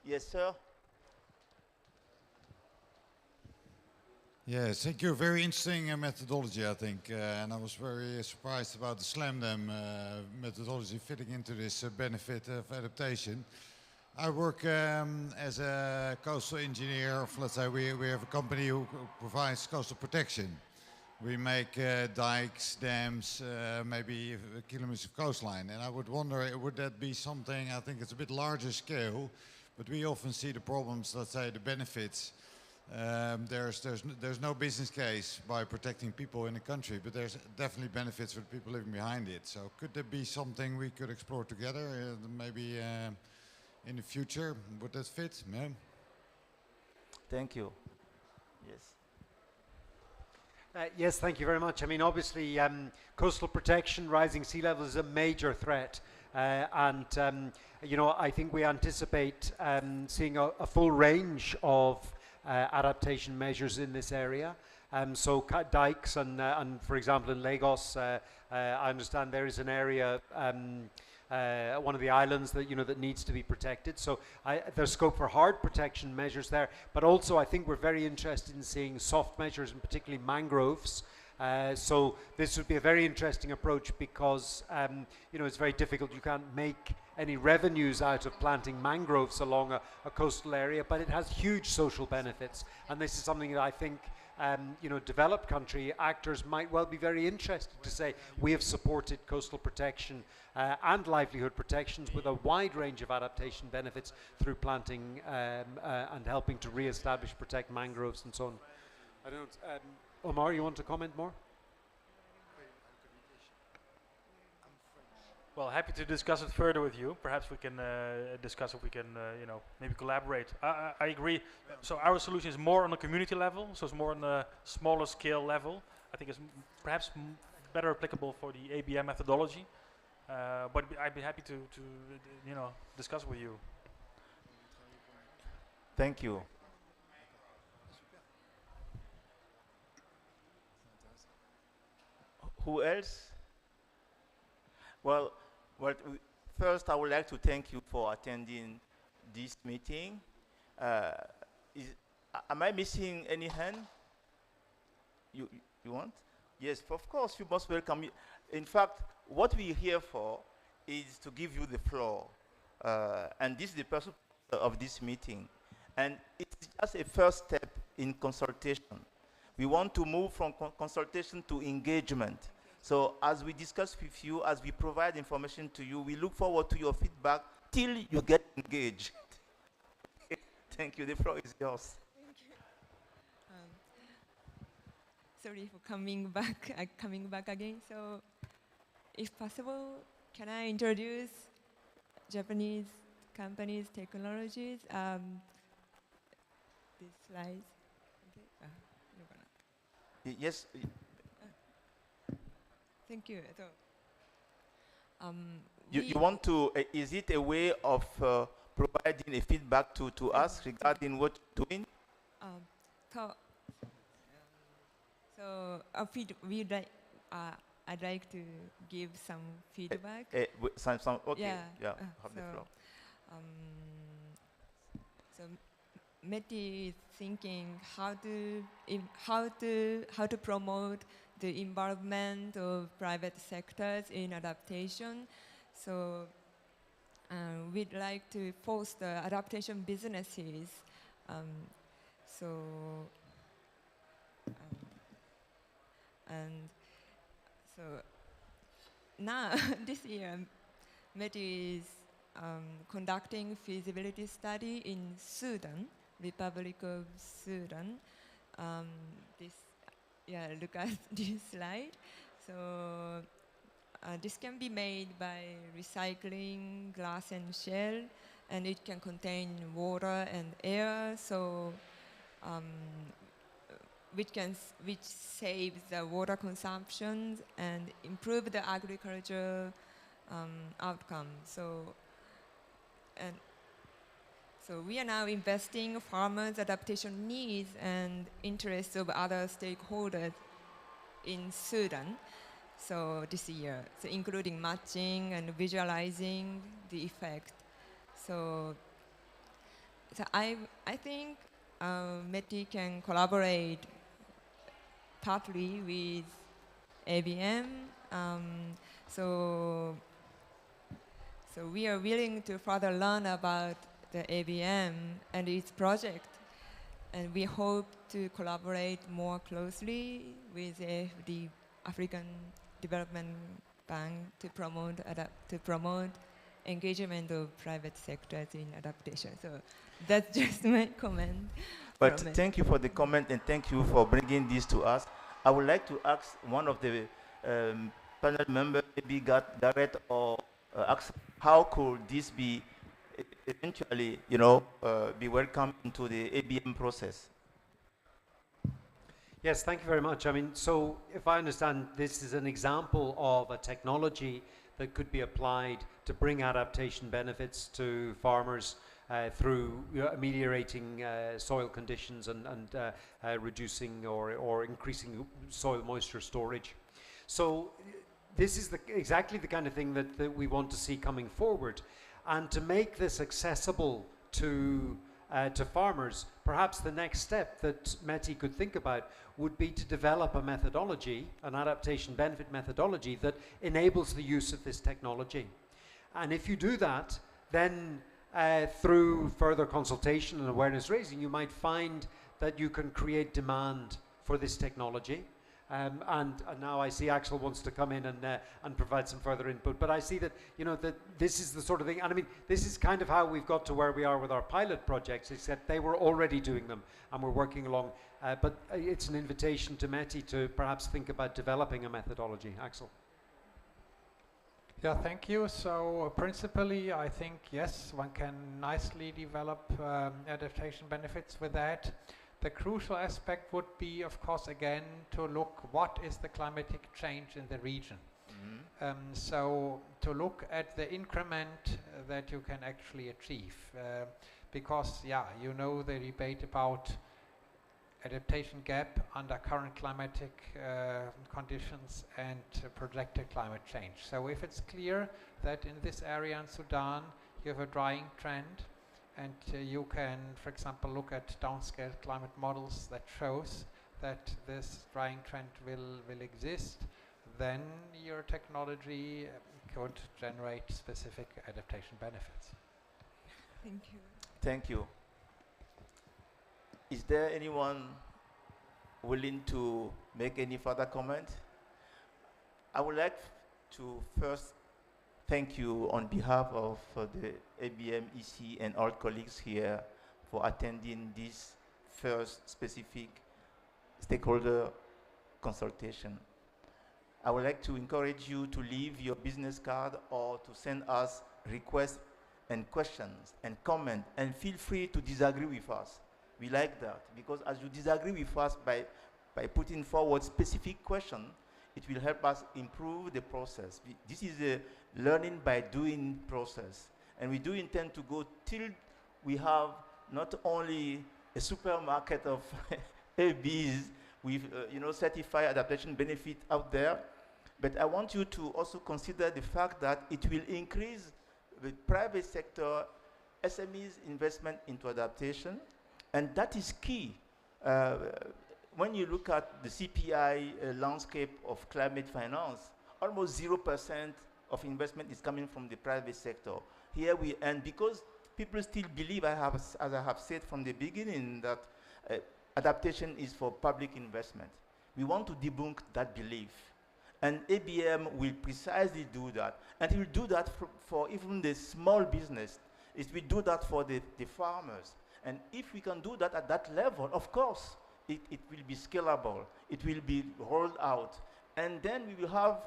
Yes, sir. Yes, thank you. Very interesting methodology, I think. And I was very surprised about the Slam Dam methodology fitting into this benefit of adaptation. I work as a coastal engineer. Let's say we have a company who provides coastal protection. We make dikes, dams, maybe kilometers of coastline. And I would wonder, would that be something, I think it's a bit larger scale, but we often see the problems, let's say the benefits. There's no business case by protecting people in a country, but there's definitely benefits for the people living behind it. So could there be something we could explore together, maybe in the future? Would that fit? Yeah. Thank you. Yes. Yes, thank you very much. I mean, obviously, coastal protection, rising sea level is a major threat. You know, I think we anticipate seeing a full range of adaptation measures in this area. So dikes and for example in Lagos, I understand there is an area, one of the islands that, you know, that needs to be protected. So there's scope for hard protection measures there, but also I think we're very interested in seeing soft measures, and particularly mangroves. So this would be a very interesting approach because, you know, it's very difficult. You can't make any revenues out of planting mangroves along a coastal area, but it has huge social benefits. And this is something that I think developed country actors might well be very interested to say, we have supported coastal protection and livelihood protections with a wide range of adaptation benefits through planting and helping to re-establish, protect mangroves and so on. I don't, Omar, you want to comment more? Well, happy to discuss it further with you. Perhaps we can discuss if we can, maybe collaborate. I agree. So our solution is more on a community level, so it's more on a smaller scale level. I think it's perhaps better applicable for the ABM methodology. But I'd be happy to discuss with you. Thank you. Who else? Well, first I would like to thank you for attending this meeting. Am I missing any hand? You want? Yes, of course, you most welcome. In fact, what we're here for is to give you the floor. And this is the purpose of this meeting. And it's just a first step in consultation. We want to move from consultation to engagement. So as we discuss with you, as we provide information to you, we look forward to your feedback till you get engaged. Thank you. The floor is yours. Thank you. Sorry for coming back again. So, if possible, can I introduce Japanese companies' technologies? These slides. Okay. Yes. Thank you. So, you want to, is it a way of providing a feedback to us regarding what you're doing? I'd like to give some feedback. Okay, yeah, have the floor. So METI is thinking how to promote the involvement of private sectors in adaptation. So we'd like to foster adaptation businesses. So now this year, METI is conducting feasibility study in Sudan, Republic of Sudan. Look at this slide. So this can be made by recycling glass and shell, and it can contain water and air. So which saves the water consumption and improve the agricultural outcome. So we are now investing farmers' adaptation needs and interests of other stakeholders in Sudan. So this year, so including matching and visualizing the effect. So I think METI can collaborate partly with ABM. So we are willing to further learn about the ABM and its project, and we hope to collaborate more closely with the African Development Bank to promote engagement of private sectors in adaptation. So that's just my comment. But thank you for the comment and thank you for bringing this to us. I would like to ask one of the panel members, maybe Garrett or ask how could this be eventually, be welcomed into the ABM process? Yes, thank you very much. I mean, so if I understand, this is an example of a technology that could be applied to bring adaptation benefits to farmers through ameliorating soil conditions and reducing or increasing soil moisture storage. So this is exactly the kind of thing that we want to see coming forward. And to make this accessible to farmers, perhaps the next step that METI could think about would be to develop a methodology, an adaptation benefit methodology that enables the use of this technology. And if you do that, then through further consultation and awareness raising, you might find that you can create demand for this technology. And now I see Axel wants to come in and provide some further input. But I see that, you know, that this is the sort of thing, and I mean, this is kind of how we've got to where we are with our pilot projects, except they were already doing them and we're working along. But it's an invitation to METI to perhaps think about developing a methodology. Axel. Yeah, thank you. So principally, I think, yes, one can nicely develop adaptation benefits with that. The crucial aspect would be, of course, again, to look what is the climatic change in the region. So to look at the increment that you can actually achieve. Because, yeah, you know the debate about adaptation gap under current climatic conditions and projected climate change. So if it's clear that in this area in Sudan you have a drying trend, and you can, for example, look at downscale climate models that shows that this drying trend will exist, then your technology could generate specific adaptation benefits. Thank you. Thank you. Is there anyone willing to make any further comment? I would like to first thank you on behalf of the ABM, EC, and all colleagues here for attending this first specific stakeholder consultation. I would like to encourage you to leave your business card or to send us requests and questions and comment, and feel free to disagree with us. We like that, because as you disagree with us by putting forward specific questions, it will help us improve the process. This is a learning by doing process, and we do intend to go till we have not only a supermarket of ABs with certified adaptation benefit out there, but I want you to also consider the fact that it will increase the private sector SMEs investment into adaptation, and that is key. When you look at the CPI landscape of climate finance, almost 0% of investment is coming from the private sector. Here we, and because people still believe, as I have said from the beginning, that adaptation is for public investment. We want to debunk that belief. And ABM will precisely do that. And it will do that for even the small business. It will do that for the farmers. And if we can do that at that level, of course, it will be scalable. It will be rolled out. And then we will have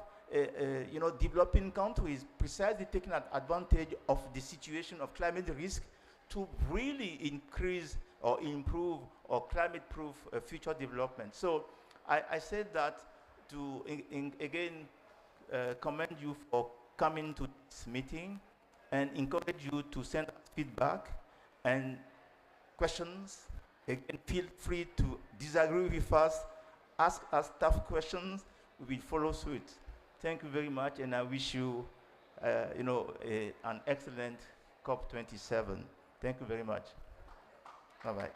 developing countries precisely taking advantage of the situation of climate risk to really increase or improve or climate-proof future development. So I said that to again commend you for coming to this meeting and encourage you to send us feedback and questions. Again, feel free to disagree with us, ask us tough questions. We will follow suit. Thank you very much, and I wish you, an excellent COP27. Thank you very much. Bye-bye.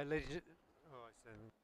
Ladies, oh, I said.